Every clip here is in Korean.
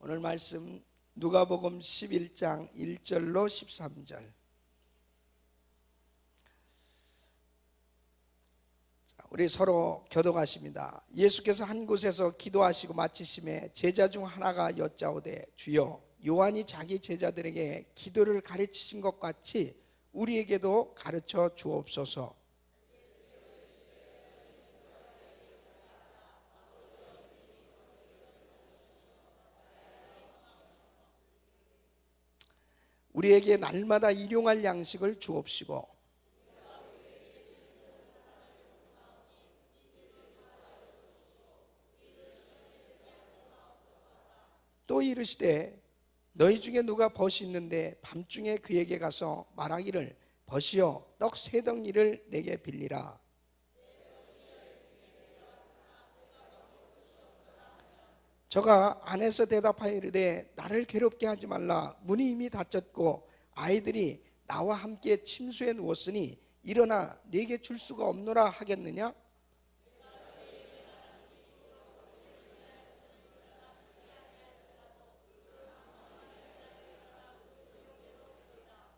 오늘 말씀 누가복음 11장 1절로 13절. 우리 서로 교독하십니다. 예수께서 한 곳에서 기도하시고 마치심에 제자 중 하나가 여짜오되 주여, 요한이 자기 제자들에게 기도를 가르치신 것 같이 우리에게도 가르쳐 주옵소서. 우리에게 날마다 일용할 양식을 주옵시고 또 이르시되 너희 중에 누가 벗이 있는데 밤중에 그에게 가서 말하기를 벗이여 떡 세 덩이를 내게 빌리라. 저가 안에서 대답하여 이르되 나를 괴롭게 하지 말라. 문이 이미 닫혔고 아이들이 나와 함께 침수에 누웠으니 일어나 네게 줄 수가 없노라 하겠느냐?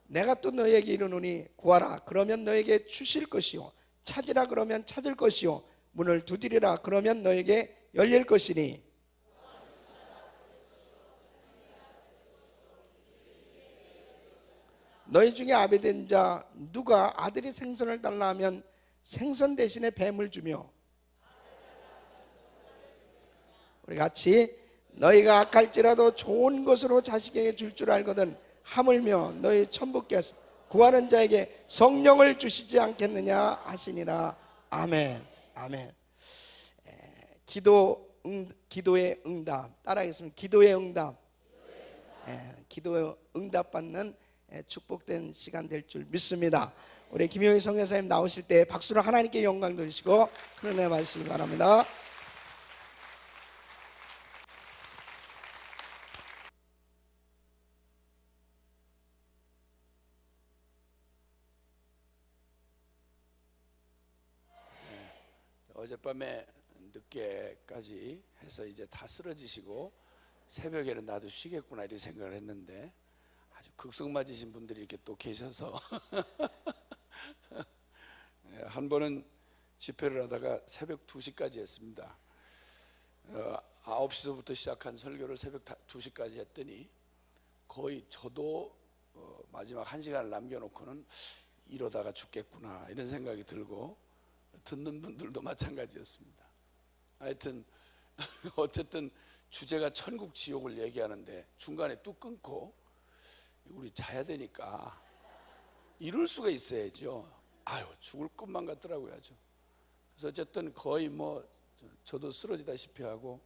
내가 또 너에게 이르노니 구하라 그러면 너에게 주실 것이요, 찾으라 그러면 찾을 것이요, 문을 두드리라 그러면 너에게 열릴 것이니 너희 중에 아비된 자 누가 아들이 생선을 달라 하면 생선 대신에 뱀을 주며, 우리 같이 너희가 악할지라도 좋은 것으로 자식에게 줄 줄 알거든 하물며 너희 천부께서 구하는 자에게 성령을 주시지 않겠느냐 하시니라. 아멘. 아멘. 기도의 응답 따라하겠습니다. 기도의 응답. 기도의 응답 받는 축복된 시간 될 줄 믿습니다. 우리 김용희 선교사님 나오실 때 박수로 하나님께 영광 돌리시고 하나님의 말씀을 바랍니다. 어젯밤에 늦게까지 해서 이제 다 쓰러지시고 새벽에는 나도 쉬겠구나 이렇게 생각을 했는데 아주 극성 맞으신 분들이 이렇게 또 계셔서 한 번은 집회를 하다가 새벽 2시까지 했습니다. 9시서부터 시작한 설교를 새벽 2시까지 했더니 거의 저도 마지막 1시간을 남겨놓고는 이러다가 죽겠구나 이런 생각이 들고 듣는 분들도 마찬가지였습니다. 하여튼 어쨌든 주제가 천국 지옥을 얘기하는데 중간에 뚝 끊고 우리 자야 되니까 이럴 수가 있어야죠. 아유 죽을 것만 같더라고요. 아주. 그래서 어쨌든 거의 뭐 저도 쓰러지다시피 하고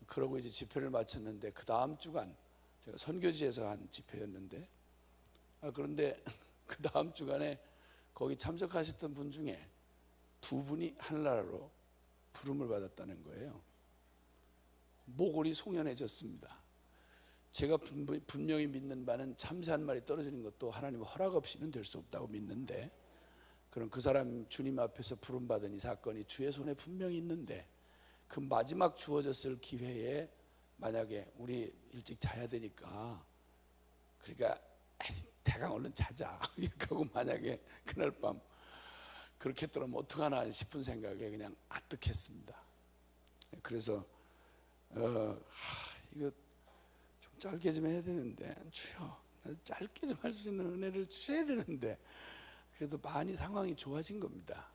그러고 이제 집회를 마쳤는데 그 다음 주간 제가 선교지에서 한 집회였는데 그런데 그 다음 주간에 거기 참석하셨던 분 중에 2분이 하늘나라로 부름을 받았다는 거예요. 목골이 송연해졌습니다. 제가 분명히 믿는 바는 참새 한 마리 떨어지는 것도 하나님 허락 없이는 될 수 없다고 믿는데, 그럼 그 사람 주님 앞에서 부름받은 이 사건이 주의 손에 분명히 있는데 그 마지막 주어졌을 기회에 만약에 우리 일찍 자야 되니까 그러니까 대강 얼른 자자 하고 만약에 그날 밤 그렇게 했더라면 어떡하나 싶은 생각에 그냥 아뜩했습니다. 그래서 이거 좀 짧게 좀 해야 되는데 주여 짧게 좀 할 수 있는 은혜를 주셔야 되는데 그래도 많이 상황이 좋아진 겁니다.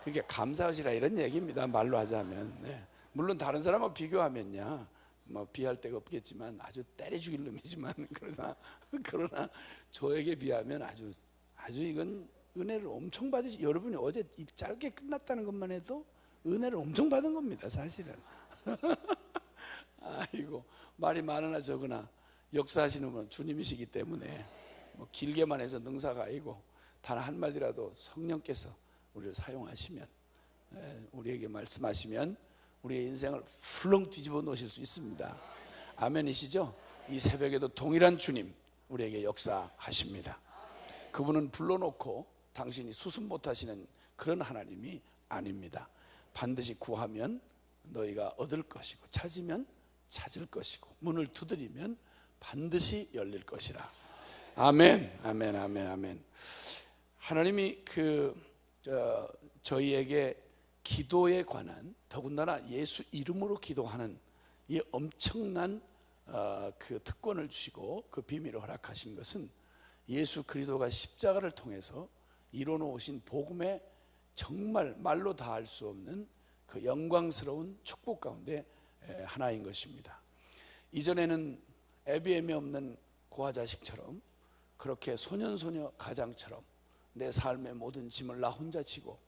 그게 감사하시라 이런 얘기입니다. 말로 하자면. 물론 다른 사람하고 비교하면야 뭐 비할 데가 없겠지만 아주 때려 죽일 놈이지만 그러나 저에게 비하면 아주 이건 은혜를 엄청 받으시. 여러분이 어제 짧게 끝났다는 것만 해도 은혜를 엄청 받은 겁니다. 사실은. 아이고 말이 많으나 적으나 역사하시는 분은 주님이시기 때문에 뭐 길게만 해서 능사가 아니고 단 한마디라도 성령께서 우리를 사용하시면 우리에게 말씀하시면 우리의 인생을 훌렁 뒤집어 놓으실 수 있습니다. 아멘이시죠? 이 새벽에도 동일한 주님 우리에게 역사하십니다. 그분은 불러놓고 당신이 수습 못하시는 그런 하나님이 아닙니다. 반드시 구하면 너희가 얻을 것이고 찾으면 찾을 것이고 문을 두드리면 반드시 열릴 것이라. 아멘, 아멘, 아멘, 아멘. 하나님이 저희에게 기도에 관한, 더군다나 예수 이름으로 기도하는 이 엄청난 그 특권을 주시고 그 비밀을 허락하신 것은 예수 그리스도가 십자가를 통해서 이뤄놓으신 복음의 정말 말로 다 할 수 없는 그 영광스러운 축복 가운데 하나인 것입니다. 이전에는 애비애미 없는 고아자식처럼, 그렇게 소년소녀 가장처럼 내 삶의 모든 짐을 나 혼자 지고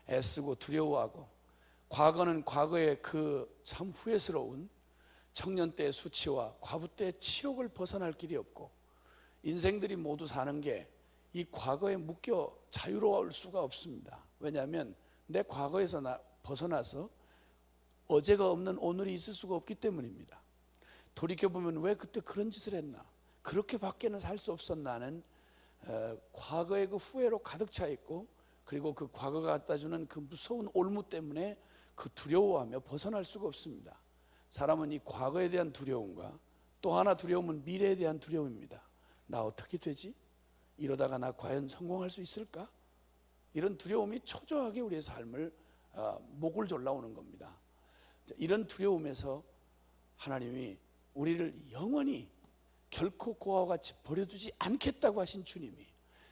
애쓰고 두려워하고, 과거는 과거의 그 참 후회스러운 청년 때의 수치와 과부 때의 치욕을 벗어날 길이 없고, 인생들이 모두 사는 게 이 과거에 묶여 자유로울 수가 없습니다. 왜냐하면 내 과거에서 벗어나서 어제가 없는 오늘이 있을 수가 없기 때문입니다. 돌이켜보면 왜 그때 그런 짓을 했나, 그렇게 밖에는 살 수 없었나 하는 과거의 그 후회로 가득 차 있고, 그리고 그 과거가 갖다 주는 그 무서운 올무 때문에 그 두려워하며 벗어날 수가 없습니다. 사람은 이 과거에 대한 두려움과 또 하나 두려움은 미래에 대한 두려움입니다. 나 어떻게 되지? 이러다가 나 과연 성공할 수 있을까? 이런 두려움이 초조하게 우리의 삶을 목을 졸라오는 겁니다. 이런 두려움에서 하나님이 우리를 영원히 결코 그와 같이 버려두지 않겠다고 하신 주님이,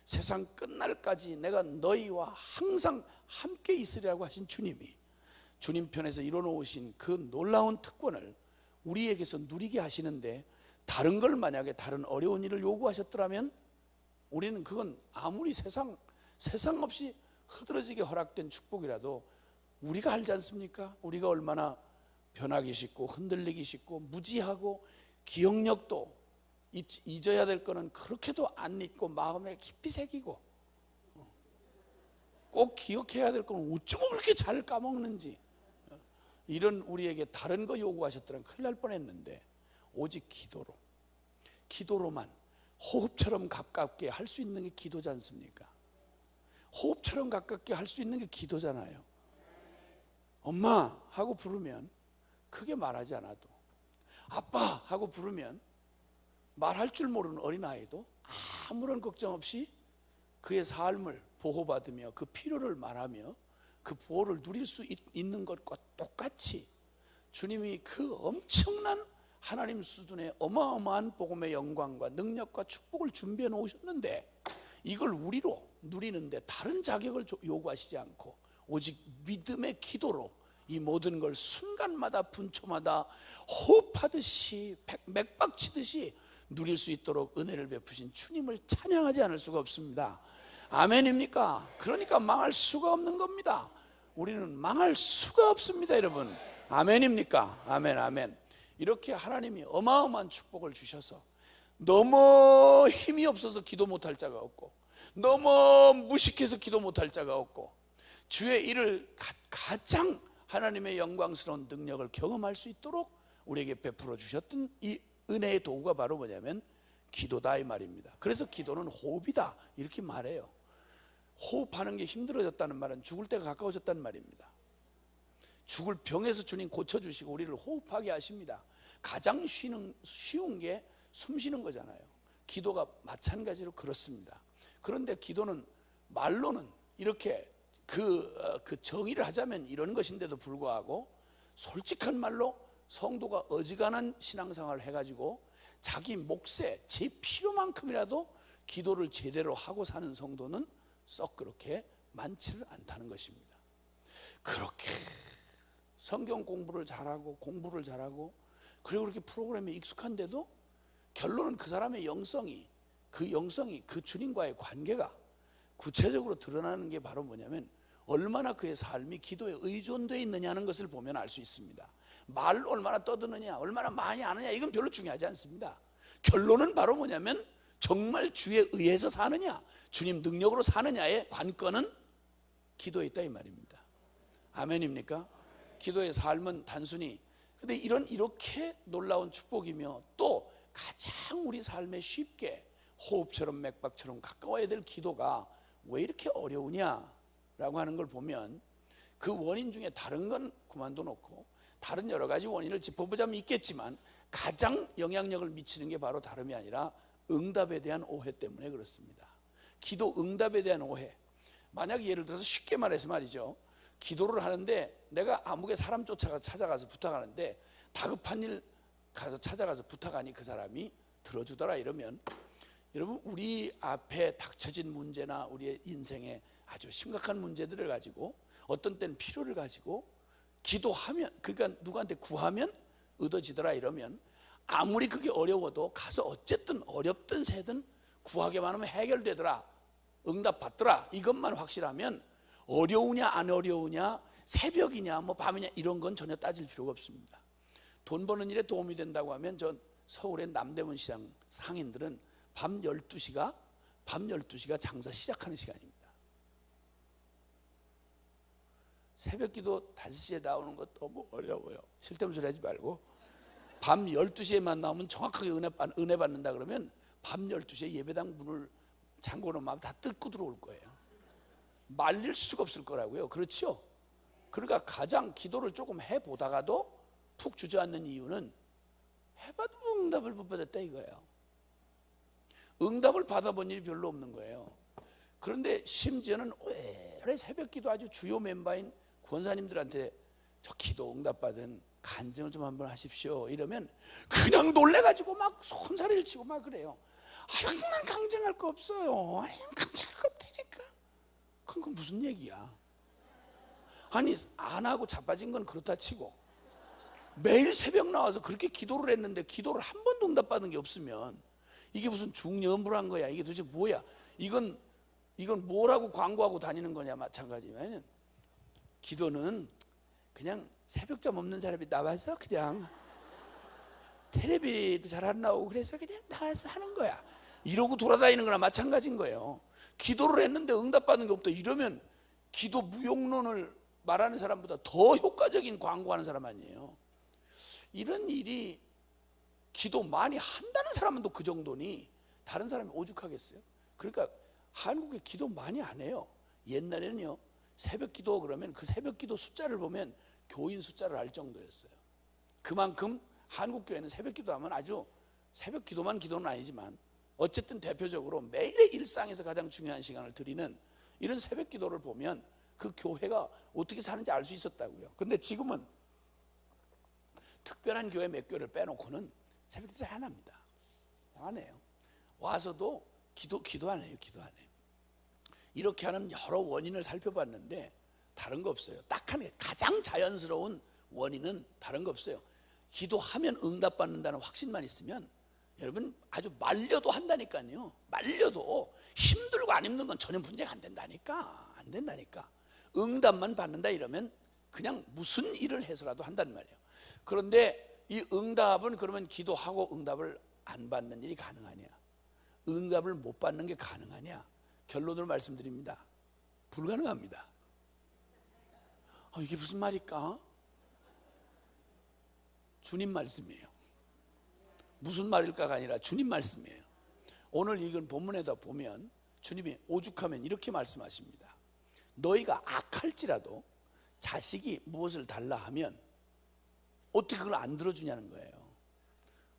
세상 끝날까지 내가 너희와 항상 함께 있으리라고 하신 주님이, 주님 편에서 이뤄놓으신 그 놀라운 특권을 우리에게서 누리게 하시는데, 다른 걸 만약에 다른 어려운 일을 요구하셨더라면 우리는 그건 아무리 세상 없이 흐드러지게 허락된 축복이라도 우리가 알지 않습니까? 우리가 얼마나 변하기 쉽고 흔들리기 쉽고 무지하고, 기억력도 잊어야 될 거는 그렇게도 안 잊고 마음에 깊이 새기고, 꼭 기억해야 될 거는 어쩌면 그렇게 잘 까먹는지, 이런 우리에게 다른 거 요구하셨더라면 큰일 날 뻔했는데, 오직 기도로만 호흡처럼 가깝게 할 수 있는 게 기도지 않습니까? 호흡처럼 가깝게 할 수 있는 게 기도잖아요. 엄마 하고 부르면 크게 말하지 않아도, 아빠 하고 부르면 말할 줄 모르는 어린아이도 아무런 걱정 없이 그의 삶을 보호받으며 그 필요를 말하며 그 보호를 누릴 수 있는 것과 똑같이, 주님이 그 엄청난 하나님 수준의 어마어마한 복음의 영광과 능력과 축복을 준비해 놓으셨는데, 이걸 우리로 누리는데 다른 자격을 요구하시지 않고 오직 믿음의 기도로 이 모든 걸 순간마다 분초마다 호흡하듯이 맥박치듯이 누릴 수 있도록 은혜를 베푸신 주님을 찬양하지 않을 수가 없습니다. 아멘입니까? 그러니까 망할 수가 없는 겁니다. 우리는 망할 수가 없습니다, 여러분. 아멘입니까? 아멘, 아멘. 이렇게 하나님이 어마어마한 축복을 주셔서 너무 힘이 없어서 기도 못할 자가 없고, 너무 무식해서 기도 못할 자가 없고, 주의 일을 가장 하나님의 영광스러운 능력을 경험할 수 있도록 우리에게 베풀어 주셨던 이 은혜의 도구가 바로 뭐냐면 기도다, 이 말입니다. 그래서 기도는 호흡이다, 이렇게 말해요. 호흡하는 게 힘들어졌다는 말은 죽을 때가 가까워졌다는 말입니다. 죽을 병에서 주님 고쳐주시고 우리를 호흡하게 하십니다. 가장 쉬운 게 숨 쉬는 거잖아요. 기도가 마찬가지로 그렇습니다. 그런데 기도는 말로는 이렇게 그 정의를 하자면 이런 것인데도 불구하고, 솔직한 말로 성도가 어지간한 신앙생활을 해가지고 자기 몫에 제 필요만큼이라도 기도를 제대로 하고 사는 성도는 썩 그렇게 많지를 않다는 것입니다. 그렇게 성경 공부를 잘하고 공부를 잘하고 그리고 그렇게 프로그램에 익숙한데도 결론은 그 사람의 영성이 그 주님과의 관계가 구체적으로 드러나는 게 바로 뭐냐면, 얼마나 그의 삶이 기도에 의존되어 있느냐는 것을 보면 알 수 있습니다. 말로 얼마나 떠드느냐, 얼마나 많이 아느냐, 이건 별로 중요하지 않습니다. 결론은 바로 뭐냐면 정말 주에 의해서 사느냐, 주님 능력으로 사느냐의 관건은 기도에 있다, 이 말입니다. 아멘입니까? 기도의 삶은 단순히, 근데 이렇게 놀라운 축복이며 또 가장 우리 삶에 쉽게 호흡처럼 맥박처럼 가까워야 될 기도가 왜 이렇게 어려우냐라고 하는 걸 보면, 그 원인 중에 다른 건 그만둬 놓고 다른 여러 가지 원인을 짚어보자면 있겠지만 가장 영향력을 미치는 게 바로 다름이 아니라 응답에 대한 오해 때문에 그렇습니다. 기도 응답에 대한 오해. 만약 예를 들어서 쉽게 말해서 말이죠, 기도를 하는데 내가 아무개 사람 찾아가서 부탁하는데 다급한 일 가서 찾아가서 부탁하니 그 사람이 들어주더라 이러면, 여러분 우리 앞에 닥쳐진 문제나 우리의 인생에 아주 심각한 문제들을 가지고 어떤 때는 필요를 가지고 기도하면, 그러니까 누구한테 구하면 얻어지더라 이러면, 아무리 그게 어려워도 가서 어쨌든 어렵든 새든 구하기만 하면 해결되더라, 응답 받더라, 이것만 확실하면 어려우냐 안 어려우냐, 새벽이냐 뭐 밤이냐 이런 건 전혀 따질 필요가 없습니다. 돈 버는 일에 도움이 된다고 하면 전 서울의 남대문 시장 상인들은 밤 12시가 장사 시작하는 시간입니다. 새벽 기도 5시에 나오는 것 너무 어려워요. 쓸데없는 소리 하지 말고 밤 12시에만 나오면 정확하게 은혜 받는다 그러면 밤 12시에 예배당 문을 잠궈 놓으면 다 뜯고 들어올 거예요. 말릴 수가 없을 거라고요. 그렇죠? 그러니까 가장 기도를 조금 해보다가도 푹 주저앉는 이유는 해봐도 응답을 못 받았다 이거예요. 응답을 받아본 일이 별로 없는 거예요. 그런데 심지어는 오래 새벽 기도 아주 주요 멤버인 권사님들한테 저 기도 응답받은 간증을 좀 한번 하십시오 이러면 그냥 놀래가지고 막 손사래를 치고 막 그래요. 아유, 난 강증할 거 없어요. 아유, 강증할 거 없다니까. 그건 무슨 얘기야? 아니, 안 하고 자빠진 건 그렇다 치고 매일 새벽 나와서 그렇게 기도를 했는데 기도를 한 번도 응답받은 게 없으면 이게 무슨 중년부란 거야? 이게 도대체 뭐야? 이건 뭐라고 광고하고 다니는 거냐 마찬가지면, 기도는 그냥 새벽잠 없는 사람이 나와서 그냥 텔레비도 잘 안 나오고 그래서 그냥 나와서 하는 거야, 이러고 돌아다니는 거나 마찬가지인 거예요. 기도를 했는데 응답받는 게 없다 이러면 기도 무용론을 말하는 사람보다 더 효과적인 광고하는 사람 아니에요. 이런 일이 기도 많이 한다는 사람은 또 그 정도니 다른 사람이 오죽하겠어요? 그러니까 한국에 기도 많이 안 해요. 옛날에는요, 새벽 기도 그러면 그 새벽 기도 숫자를 보면 교인 숫자를 알 정도였어요. 그만큼 한국 교회는 새벽 기도하면 아주, 새벽 기도만 기도는 아니지만 어쨌든 대표적으로 매일의 일상에서 가장 중요한 시간을 드리는 이런 새벽 기도를 보면 그 교회가 어떻게 사는지 알 수 있었다고요. 근데 지금은 특별한 교회 몇 교회를 빼놓고는 새벽 기도 잘 안 합니다. 안 해요. 와서도 기도 안 해요. 기도 안 해요. 이렇게 하는 여러 원인을 살펴봤는데 다른 거 없어요. 딱 하나, 가장 자연스러운 원인은 다른 거 없어요. 기도하면 응답받는다는 확신만 있으면 여러분 아주 말려도 한다니까요. 말려도 힘들고 안 힘든 건 전혀 문제가 안 된다니까. 안 된다니까. 응답만 받는다 이러면 그냥 무슨 일을 해서라도 한단 말이에요. 그런데 이 응답은 그러면 기도하고 응답을 안 받는 일이 가능하냐? 응답을 못 받는 게 가능하냐? 결론을 말씀드립니다. 불가능합니다. 이게 무슨 말일까? 주님 말씀이에요. 무슨 말일까가 아니라 주님 말씀이에요. 오늘 읽은 본문에다 보면 주님이 오죽하면 이렇게 말씀하십니다. 너희가 악할지라도 자식이 무엇을 달라 하면 어떻게 그걸 안 들어주냐는 거예요.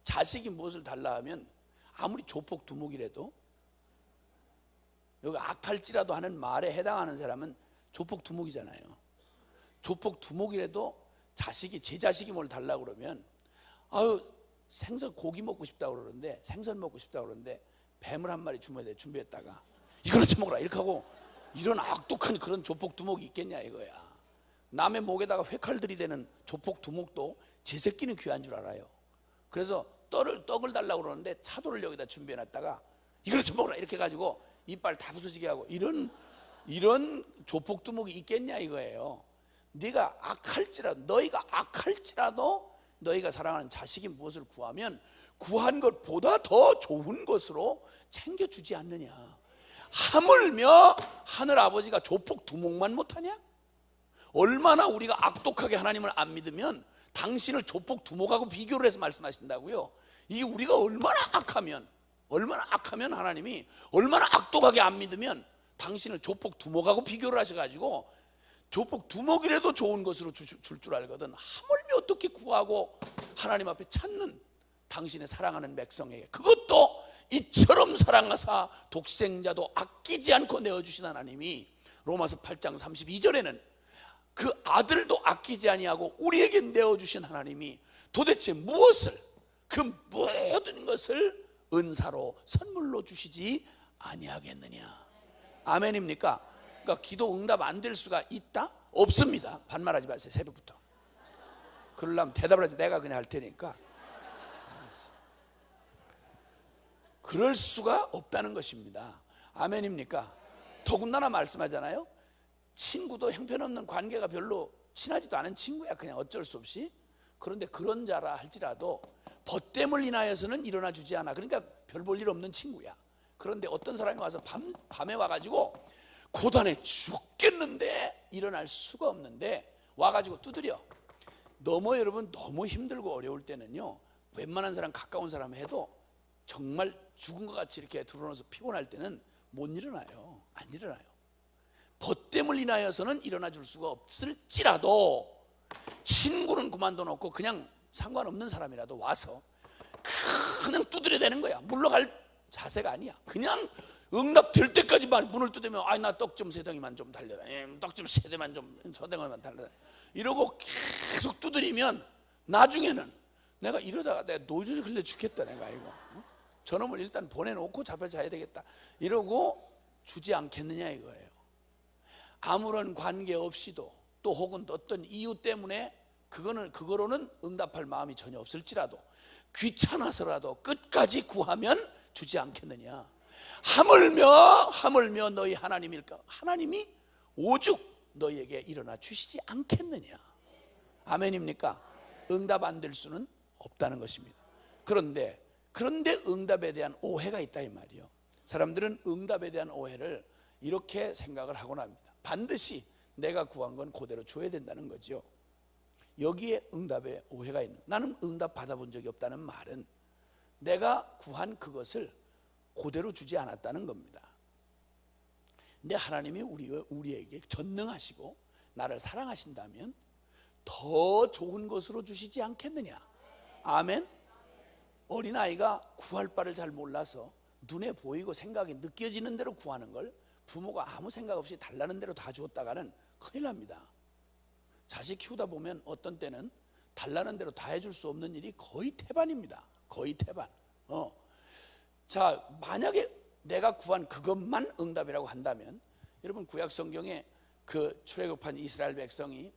자식이 무엇을 달라 하면 아무리 조폭 두목이라도, 여기 악할지라도 하는 말에 해당하는 사람은 조폭 두목이잖아요. 조폭 두목이라도 자식이, 제 자식이 뭘 달라고 그러면 생선 고기 먹고 싶다고 그러는데, 생선 먹고 싶다고 그러는데 뱀을 한 마리 준비했다가 이거를 처먹어라 이렇게 하고, 이런 악독한 그런 조폭 두목이 있겠냐 이거야. 남의 목에다가 회칼 들이대는 조폭 두목도 제 새끼는 귀한 줄 알아요. 그래서 떡을 달라고 그러는데 차돌을 여기다 준비해놨다가 이걸 처먹어라 이렇게 해가지고 이빨 다 부서지게 하고, 이런 조폭 두목이 있겠냐 이거예요. 너희가 악할지라도 너희가 사랑하는 자식이 무엇을 구하면 구한 것보다 더 좋은 것으로 챙겨주지 않느냐. 하물며 하늘 아버지가 조폭 두목만 못하냐? 얼마나 우리가 악독하게 하나님을 안 믿으면 당신을 조폭 두목하고 비교를 해서 말씀하신다고요. 이게 우리가 얼마나 악하면 하나님이 얼마나 악독하게 안 믿으면 당신을 조폭 두목하고 비교를 하셔가지고 조폭 두목이라도 좋은 것으로 줄 줄 알거든 하물며 어떻게 구하고 하나님 앞에 찾는 당신의 사랑하는 백성에게 그것도 이처럼 사랑하사 독생자도 아끼지 않고 내어주신 하나님이 로마서 8장 32절에는 그 아들도 아끼지 아니하고 우리에게 내어주신 하나님이 도대체 무엇을 그 모든 것을 은사로 선물로 주시지 아니하겠느냐. 아멘입니까? 그러니까 기도 응답 안 될 수가 있다? 없습니다. 반말하지 마세요. 새벽부터 그러려면 대답을 하지 내가 그냥 할 테니까. 그럴 수가 없다는 것입니다. 아멘입니까? 더군다나 말씀하잖아요. 친구도 형편없는 관계가 별로 친하지도 않은 친구야. 그냥 어쩔 수 없이. 그런데 그런 자라 할지라도 벗됨을 인하여서는 일어나 주지 않아. 그러니까 별 볼 일 없는 친구야. 그런데 어떤 사람이 와서 밤에 와가지고 고단해 죽겠는데 일어날 수가 없는데 와가지고 두드려. 여러분 너무 힘들고 어려울 때는요, 웬만한 사람 가까운 사람 해도 정말 죽은 것 같이 이렇게 드러나서 피곤할 때는 못 일어나요. 안 일어나요. 벗됨을 인하여서는 일어나 줄 수가 없을지라도 친구는 그만둬 놓고 그냥 상관없는 사람이라도 와서 그냥 두드려대는 거야. 물러갈 자세가 아니야. 그냥 응답될 때까지만 문을 두드리면 나 떡 좀 세 덩이만 좀 달려라. 떡 좀 세 대만 좀 서댕만 달려라. 이러고 계속 두드리면 나중에는 내가 이러다가 내가 노즐 흘려 죽겠다. 내가 이거 저놈을 일단 보내놓고 잡혀 자야 되겠다. 이러고 주지 않겠느냐 이거예요. 아무런 관계 없이도 또 혹은 어떤 이유 때문에 그거로는 응답할 마음이 전혀 없을지라도 귀찮아서라도 끝까지 구하면 주지 않겠느냐. 하물며 너희 하나님일까? 하나님이 오죽 너희에게 일어나 주시지 않겠느냐. 아멘입니까? 응답 안 될 수는 없다는 것입니다. 그런데 응답에 대한 오해가 있다 이 말이요. 사람들은 응답에 대한 오해를 이렇게 생각을 하곤 합니다. 반드시 내가 구한 건 그대로 줘야 된다는 거죠. 여기에 응답에 오해가 있는, 나는 응답 받아본 적이 없다는 말은 내가 구한 그것을 그대로 주지 않았다는 겁니다. 근데 하나님이 우리에게 전능하시고 나를 사랑하신다면 더 좋은 것으로 주시지 않겠느냐. 아멘. 어린아이가 구할 바를 잘 몰라서 눈에 보이고 생각이 느껴지는 대로 구하는 걸 부모가 아무 생각 없이 달라는 대로 다 주었다가는 큰일 납니다. 자식 키우다 보면 어떤 때는 달라는 대로 다 해줄 수 없는 일이 거의 태반입니다. 거의 태반. 자, 만약에 내가 구한 그것만 응답이라고 한다면, 여러분 구약 성경에 그 출애굽한 이스라엘 백성이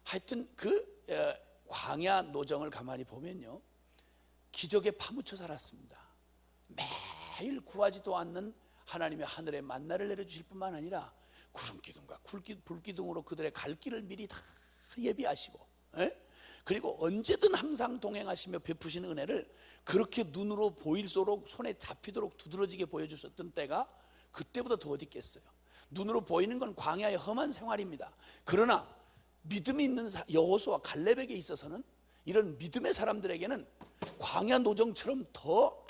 하여튼 그 광야 노정을 가만히 보면요, 기적에 파묻혀 살았습니다. 매일 구하지도 않는 하나님의 하늘에 만나를 내려주실 뿐만 아니라 구름기둥과 불기둥으로 그들의 갈 길을 미리 다 예비하시고, 그리고 언제든 항상 동행하시며 베푸시는 은혜를 그렇게 눈으로 보일수록 손에 잡히도록 두드러지게 보여주셨던 때가 그때보다 더 어디 있겠어요. 눈으로 보이는 건 광야의 험한 생활입니다. 그러나 믿음이 있는 여호수아 갈렙에게 있어서는, 이런 믿음의 사람들에게는 광야 노정처럼 더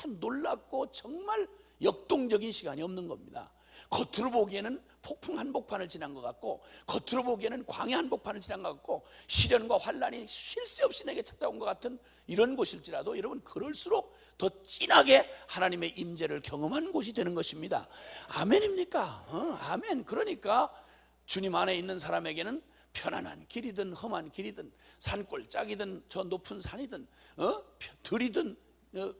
놀랍고 정말 역동적인 시간이 없는 겁니다. 겉으로 보기에는 폭풍 한복판을 지난 것 같고, 겉으로 보기에는 광야 한복판을 지난 것 같고, 시련과 환란이 쉴 새 없이 내게 찾아온 것 같은 이런 곳일지라도 여러분, 그럴수록 더 진하게 하나님의 임재를 경험한 곳이 되는 것입니다. 아멘입니까? 아멘. 그러니까 주님 안에 있는 사람에게는 편안한 길이든 험한 길이든 산골짜기든 저 높은 산이든 들이든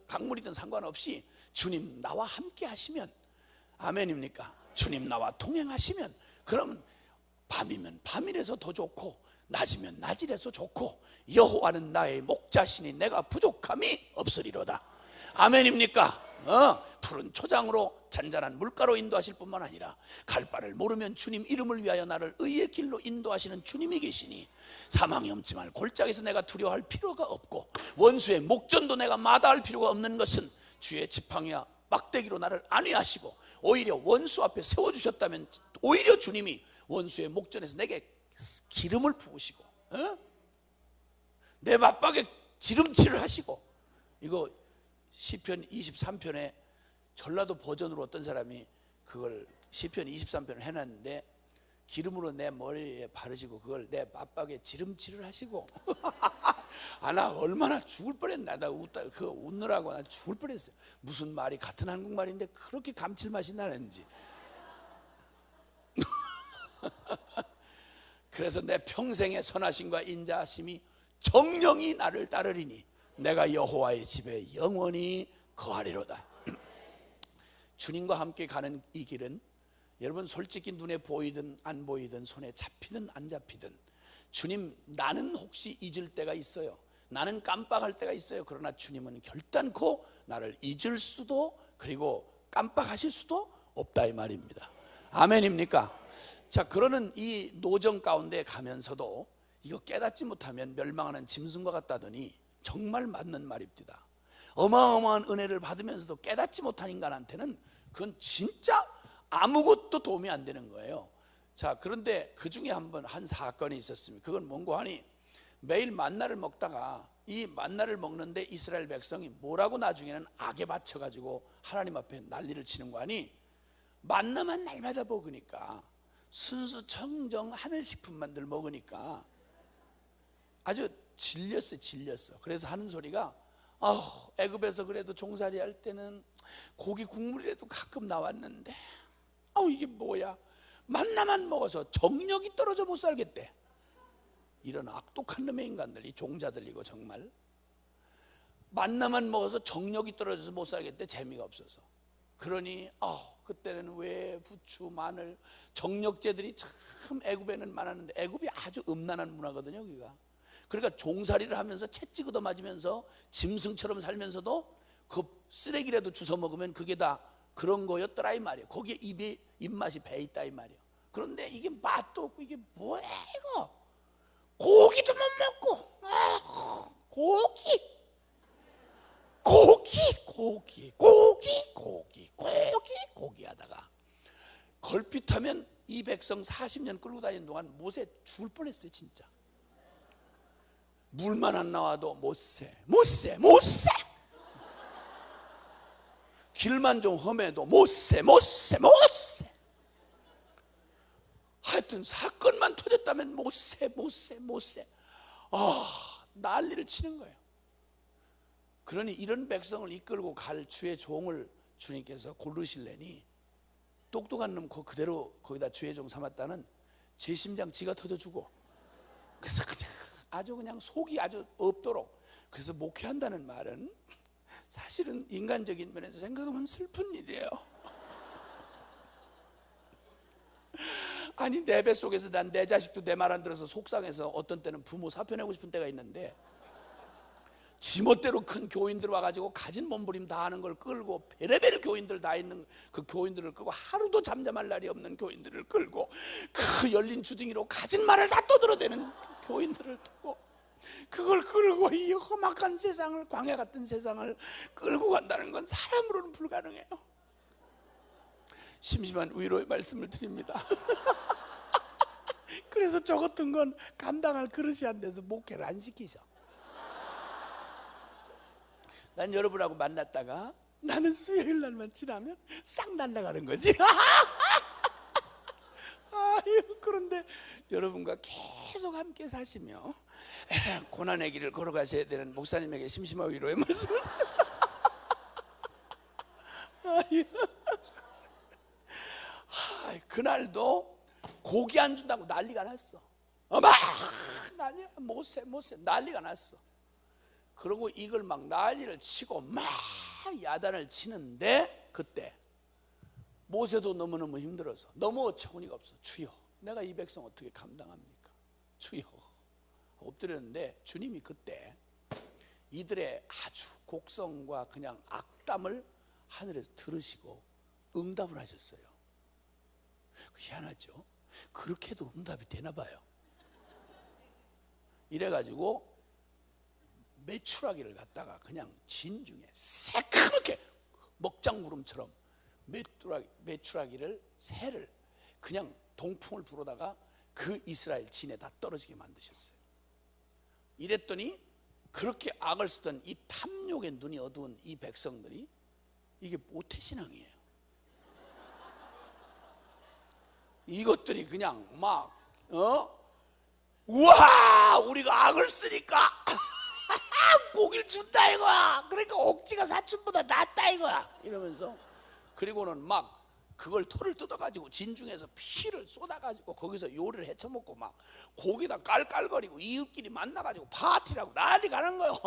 강물이든 상관없이 주님 나와 함께 하시면, 아멘입니까? 주님 나와 동행하시면, 그러면 밤이면 밤이라서 더 좋고 낮이면 낮이라서 좋고, 여호와는 나의 목자시니 내가 부족함이 없으리로다. 아멘입니까? 푸른 초장으로 잔잔한 물가로 인도하실 뿐만 아니라 갈 바를 모르면 주님 이름을 위하여 나를 의의 길로 인도하시는 주님이 계시니 사망이 엄침할 골짜기에서 내가 두려워할 필요가 없고, 원수의 목전도 내가 마다할 필요가 없는 것은 주의 지팡이와 막대기로 나를 안위하시고, 오히려 원수 앞에 세워주셨다면 오히려 주님이 원수의 목전에서 내게 기름을 부으시고 내 맞박에 지름칠을 하시고, 이거 시편 23편에 전라도 버전으로 어떤 사람이 그걸 시편 23편을 해놨는데, 기름으로 내 머리에 바르시고 그걸 내 맞박에 지름칠을 하시고 나 얼마나 죽을 뻔했나. 나 웃느라고 나 죽을 뻔했어요. 무슨 말이 같은 한국말인데 그렇게 감칠맛이 나는지. 그래서 내 평생의 선하심과 인자하심이 정령이 나를 따르리니 내가 여호와의 집에 영원히 거하리로다. 주님과 함께 가는 이 길은 여러분 솔직히 눈에 보이든 안 보이든 손에 잡히든 안 잡히든 주님, 나는 혹시 잊을 때가 있어요. 나는 깜빡할 때가 있어요. 그러나 주님은 결단코 나를 잊을 수도 그리고 깜빡하실 수도 없다 이 말입니다. 아멘입니까? 자, 그러는 이 노정 가운데 가면서도 이거 깨닫지 못하면 멸망하는 짐승과 같다더니 정말 맞는 말입니다. 어마어마한 은혜를 받으면서도 깨닫지 못한 인간한테는 그건 진짜 아무것도 도움이 안 되는 거예요. 자, 그런데 그 중에 한 사건이 있었습니다. 그건 뭔고 하니 매일 만나를 먹다가 이 만나를 먹는데 이스라엘 백성이 뭐라고 나중에는 악에 받쳐가지고 하나님 앞에 난리를 치는 거 아니, 만나만 날마다 먹으니까 순수 청정 하늘식품만 늘 먹으니까 아주 질렸어. 그래서 하는 소리가 애굽에서 그래도 종살이 할 때는 고기 국물이라도 가끔 나왔는데 이게 뭐야, 만나만 먹어서 정력이 떨어져 못 살겠대. 이런 악독한 놈의 인간들, 이 종자들이고 정말 만나만 먹어서 정력이 떨어져서 못 살겠대. 재미가 없어서. 그러니 그때는 왜 부추, 마늘, 정력제들이 참 애굽에는 많았는데 애굽이 아주 음란한 문화거든요, 여기가. 그러니까 종살이를 하면서 채 찍어도 맞으면서 짐승처럼 살면서도 그 쓰레기라도 주워 먹으면 그게 다 그런 거였더라 이 말이에요. 거기에 입맛이 배 있다 이 말이에요. 그런데 이게 맛도 없고 이게 뭐야 이거, 고기도 못 먹고 고기 하다가 걸핏하면 이 백성 40년 끌고 다니는 동안 못에 죽을 뻔했어요. 진짜 물만 안 나와도 못새 길만 좀 험해도 못새 하여튼 사건만 터졌다면 못새 난리를 치는 거예요. 그러니 이런 백성을 이끌고 갈 주의 종을 주님께서 고르실래니 똑똑한 놈 그대로 거기다 주의 종 삼았다는 제 심장 지가 터져주고, 그래서 그냥 속이 아주 없도록. 그래서 목회한다는 말은 사실은 인간적인 면에서 생각하면 슬픈 일이에요. 아니 내 뱃속에서 난 내 자식도 내 말 안 들어서 속상해서 어떤 때는 부모 사표내고 싶은 때가 있는데 지멋대로 큰 교인들 와가지고 가진 몸부림 다 하는 걸 끌고 베레베르 교인들 다 있는 그 교인들을 끌고 하루도 잠잠할 날이 없는 교인들을 끌고 그 열린 주둥이로 가진 말을 다 떠들어대는 교인들을 두고 그걸 끌고 이 험악한 세상을, 광야 같은 세상을 끌고 간다는 건 사람으로는 불가능해요. 심심한 위로의 말씀을 드립니다. 그래서 저 같은 건 감당할 그릇이 안 돼서 목회를 안 시키셔. 난 여러분하고 만났다가 나는 수요일 날만 지나면 싹 날아가는 거지. 그런데 여러분과 계속 함께 사시며 고난의 길을 걸어가셔야 되는 목사님에게 심심한 위로의 말씀을 그날도 고기 안 준다고 난리가 났어. 막 난리야. 못새 난리가 났어. 그리고 이걸 막 난리를 치고 막 야단을 치는데 그때 모세도 너무너무 힘들어서 너무 어처구니가 없어. 주여, 내가 이 백성 어떻게 감당합니까? 주여 엎드렸는데 주님이 그때 이들의 아주 곡성과 그냥 악담을 하늘에서 들으시고 응답을 하셨어요. 희한하죠? 그렇게 해도 응답이 되나 봐요. 이래가지고 메추라기를 갖다가 그냥 진중에 새카맣게 먹장구름처럼 메추라기를 새를 그냥 동풍을 불어다가 그 이스라엘 진에 다 떨어지게 만드셨어요. 이랬더니 그렇게 악을 쓰던 이 탐욕의 눈이 어두운 이 백성들이 이게 모태신앙이에요. 이것들이 그냥 막 우와 우리가 악을 쓰니까 고기를 준다 이거야. 그러니까 옥지가 사춘보다 낫다 이거야 이러면서, 그리고는 막 그걸 털을 뜯어가지고 진중에서 피를 쏟아가지고 거기서 요리를 헤쳐먹고 막 고기다 깔깔거리고 이웃끼리 만나가지고 파티라고 난리 가는 거예요.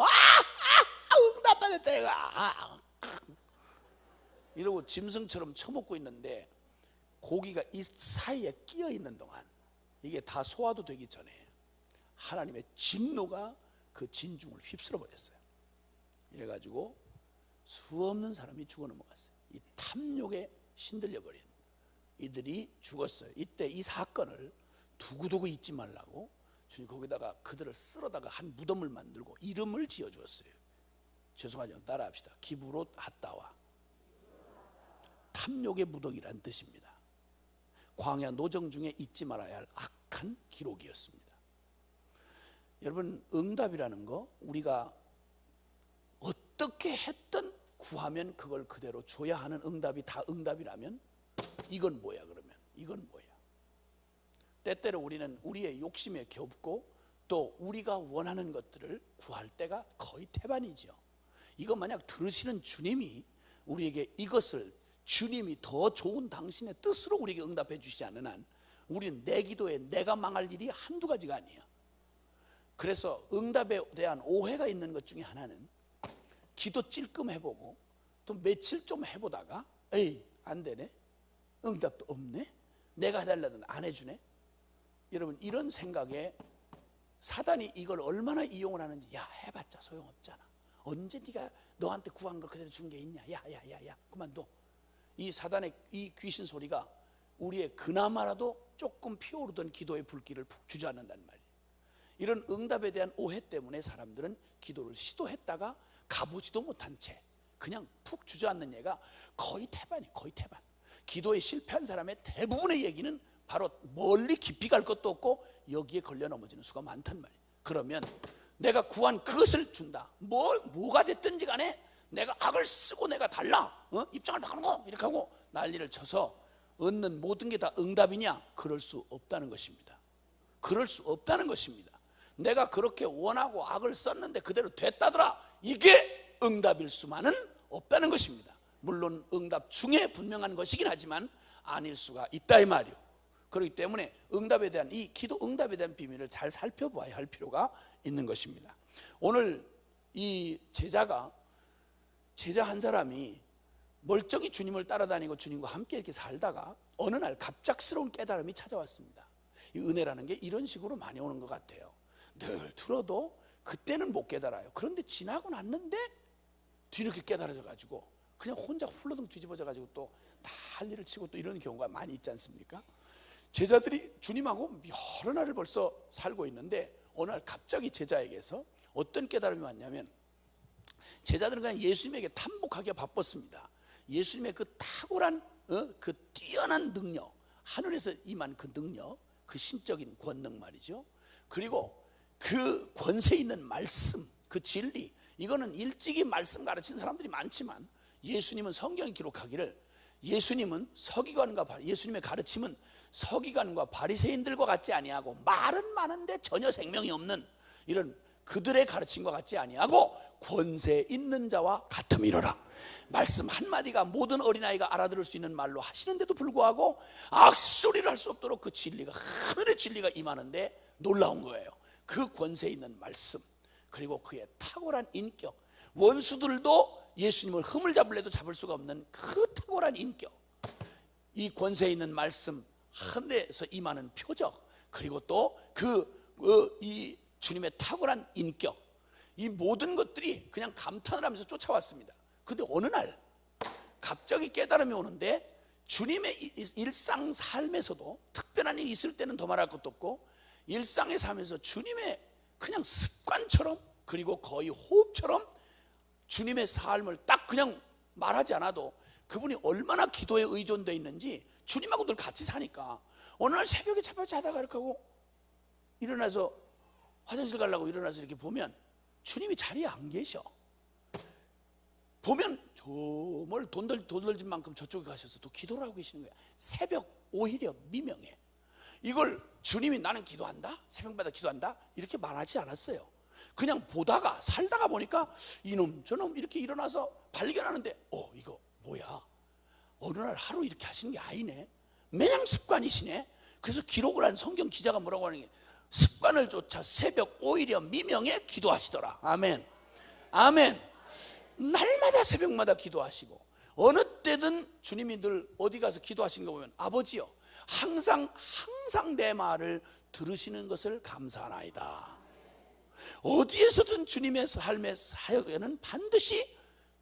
응답받았다 이거야. 이러고 짐승처럼 처먹고 있는데 고기가 이 사이에 끼어 있는 동안 이게 다 소화도 되기 전에 하나님의 진노가 그 진중을 휩쓸어 버렸어요. 이래가지고 수없는 사람이 죽어 넘어갔어요. 이 탐욕에 신들려 버린 이들이 죽었어요. 이때 이 사건을 두고두고 잊지 말라고 주님 거기다가 그들을 쓸어다가 한 무덤을 만들고 이름을 지어 주었어요. 죄송하지만 따라합시다. 기브롯 핫다와, 탐욕의 무덤이란 뜻입니다. 광야 노정 중에 잊지 말아야 할 악한 기록이었습니다. 여러분, 응답이라는 거 우리가 어떻게 했든 구하면 그걸 그대로 줘야 하는 응답이 다 응답이라면 이건 뭐야 그러면? 이건 뭐야? 때때로 우리는 우리의 욕심에 겹고 또 우리가 원하는 것들을 구할 때가 거의 태반이죠. 이거 만약 들으시는 주님이 우리에게 이것을 주님이 더 좋은 당신의 뜻으로 우리에게 응답해 주시지 않는 한 우리는 내 기도에 내가 망할 일이 한두 가지가 아니에요. 그래서 응답에 대한 오해가 있는 것 중에 하나는 기도 찔끔 해보고 또 며칠 좀 해보다가 에이 안 되네, 응답도 없네, 내가 해달라는 안 해주네. 여러분, 이런 생각에 사단이 이걸 얼마나 이용을 하는지, 야 해봤자 소용없잖아, 언제 네가 너한테 구한 걸 그대로 준 게 있냐, 야야야야 그만둬. 이 사단의 이 귀신 소리가 우리의 그나마라도 조금 피어오르던 기도의 불길을 푹 주저앉는단 말이에요. 이런 응답에 대한 오해 때문에 사람들은 기도를 시도했다가 가보지도 못한 채 그냥 푹 주저앉는 얘가 거의 태반이에요. 거의 태반. 기도에 실패한 사람의 대부분의 얘기는 바로 멀리 깊이 갈 것도 없고 여기에 걸려 넘어지는 수가 많단 말이에요. 그러면 내가 구한 그것을 준다, 뭐가 됐든지 간에 내가 악을 쓰고 내가 달라, 입장을 바꾸는 거 이렇게 하고 난리를 쳐서 얻는 모든 게 다 응답이냐? 그럴 수 없다는 것입니다. 그럴 수 없다는 것입니다. 내가 그렇게 원하고 악을 썼는데 그대로 됐다더라, 이게 응답일 수만은 없다는 것입니다. 물론 응답 중에 분명한 것이긴 하지만 아닐 수가 있다 이 말이요. 그렇기 때문에 응답에 대한 이 기도 응답에 대한 비밀을 잘 살펴봐야 할 필요가 있는 것입니다. 오늘 이 제자 한 사람이 멀쩡히 주님을 따라다니고 주님과 함께 이렇게 살다가 어느 날 갑작스러운 깨달음이 찾아왔습니다. 이 은혜라는 게 이런 식으로 많이 오는 것 같아요. 늘 들어도 그때는 못 깨달아요. 그런데 지나고 났는데 뒤늦게 깨달아져 가지고 그냥 혼자 훌러덩 뒤집어져 가지고 또 난리를 치고 또 이런 경우가 많이 있지 않습니까? 제자들이 주님하고 여러 날을 벌써 살고 있는데 어느 날 갑자기 제자에게서 어떤 깨달음이 왔냐면, 제자들은 그냥 예수님에게 탐복하기가 바빴습니다. 예수님의 그 탁월한 그 뛰어난 능력, 하늘에서 임한 그 능력, 그 신적인 권능 말이죠. 그리고 그 권세 있는 말씀, 그 진리, 이거는 일찍이 말씀 가르친 사람들이 많지만 예수님은 성경에 기록하기를 예수님의 가르침은 서기관과 바리새인들과 같지 아니하고 말은 많은데 전혀 생명이 없는 이런 그들의 가르침과 같지 아니하고 권세 있는 자와 같음이로라. 말씀 한마디가 모든 어린아이가 알아들을 수 있는 말로 하시는데도 불구하고 악소리를 할 수 없도록 그 진리가, 하늘의 진리가 임하는데 놀라운 거예요. 그 권세 있는 말씀, 그리고 그의 탁월한 인격, 원수들도 예수님을 흠을 잡으려도 잡을 수가 없는 그 탁월한 인격, 이 권세 있는 말씀, 하늘에서 임하는 표적, 그리고 또 이 주님의 탁월한 인격, 이 모든 것들이 그냥 감탄을 하면서 쫓아왔습니다. 근데 어느 날 갑자기 깨달음이 오는데 주님의 일상 삶에서도 특별한 일이 있을 때는 더 말할 것도 없고 일상의 삶에서 주님의 그냥 습관처럼, 그리고 거의 호흡처럼 주님의 삶을 딱 그냥 말하지 않아도 그분이 얼마나 기도에 의존되어 있는지 주님하고 늘 같이 사니까 어느 날 새벽에 자다가 이렇게 하고 일어나서 화장실 가려고 일어나서 이렇게 보면 주님이 자리에 안 계셔. 보면 뭘 돈 들진 만큼 저쪽에 가셔서 또 기도를 하고 계시는 거예요. 새벽 오히려 미명에 이걸 주님이 나는 기도한다, 새벽마다 기도한다 이렇게 말하지 않았어요. 그냥 보다가 살다가 보니까 이놈 저놈 이렇게 일어나서 발견하는데 이거 뭐야, 어느 날 하루 이렇게 하시는 게 아니네, 매냥 습관이시네. 그래서 기록을 한 성경 기자가 뭐라고 하는 게 습관을 쫓아 새벽 오히려 미명에 기도하시더라. 아멘 아멘. 날마다 새벽마다 기도하시고 어느 때든 주님이 늘 어디 가서 기도하시는 거 보면 아버지요 항상 내 말을 들으시는 것을 감사하나이다. 어디에서든 주님의 삶의 사역에는 반드시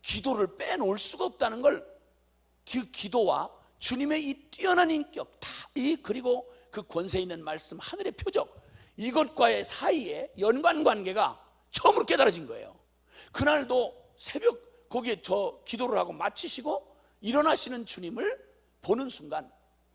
기도를 빼놓을 수가 없다는 걸, 그 기도와 주님의 이 뛰어난 인격 그리고 그 권세 있는 말씀 하늘의 표적 이것과의 사이에 연관관계가 처음으로 깨달아진 거예요. 그날도 새벽 거기에 저 기도를 하고 마치시고 일어나시는 주님을 보는 순간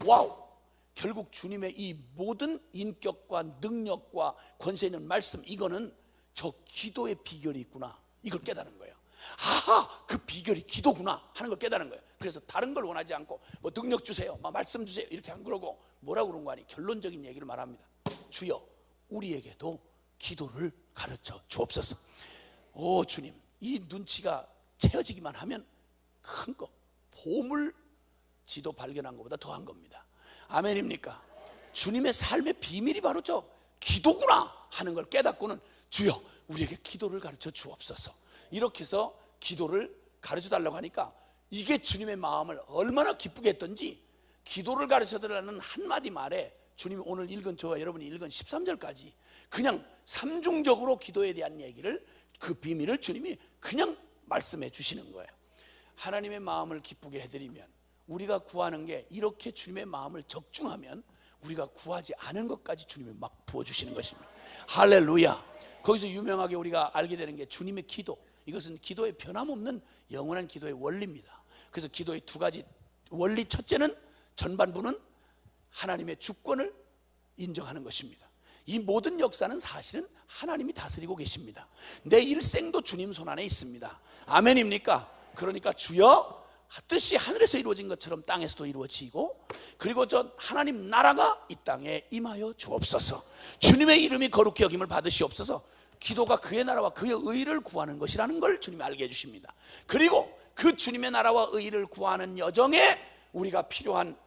와우, 결국 주님의 이 모든 인격과 능력과 권세 있는 말씀 이거는 저 기도의 비결이 있구나, 이걸 깨달은 거예요. 아하, 그 비결이 기도구나 하는 걸 깨달은 거예요. 그래서 다른 걸 원하지 않고 뭐 능력 주세요, 말씀 주세요 이렇게 안 그러고 뭐라고 그런 거 아니, 결론적인 얘기를 말합니다. 주여 우리에게도 기도를 가르쳐 주옵소서. 오 주님, 이 눈치가 채어지기만 하면 큰 거, 보물 지도 발견한 것보다 더한 겁니다. 아멘입니까? 주님의 삶의 비밀이 바로 저 기도구나 하는 걸 깨닫고는 주여 우리에게 기도를 가르쳐 주옵소서, 이렇게 해서 기도를 가르쳐 달라고 하니까 이게 주님의 마음을 얼마나 기쁘게 했던지, 기도를 가르쳐 달라는 한마디 말에 주님이 오늘 읽은, 저와 여러분이 읽은 13절까지 그냥 삼중적으로 기도에 대한 얘기를, 그 비밀을 주님이 그냥 말씀해 주시는 거예요. 하나님의 마음을 기쁘게 해드리면, 우리가 구하는 게 이렇게 주님의 마음을 적중하면 우리가 구하지 않은 것까지 주님이 막 부어주시는 것입니다. 할렐루야. 거기서 유명하게 우리가 알게 되는 게 주님의 기도, 이것은 기도의 변함없는 영원한 기도의 원리입니다. 그래서 기도의 두 가지 원리, 첫째는 전반부는 하나님의 주권을 인정하는 것입니다. 이 모든 역사는 사실은 하나님이 다스리고 계십니다. 내 일생도 주님 손안에 있습니다. 아멘입니까? 그러니까 주여 뜻이 하늘에서 이루어진 것처럼 땅에서도 이루어지고, 그리고 저 하나님 나라가 이 땅에 임하여 주옵소서. 주님의 이름이 거룩히 여김을 받으시옵소서. 기도가 그의 나라와 그의 의를 구하는 것이라는 걸 주님이 알게 해주십니다. 그리고 그 주님의 나라와 의를 구하는 여정에 우리가 필요한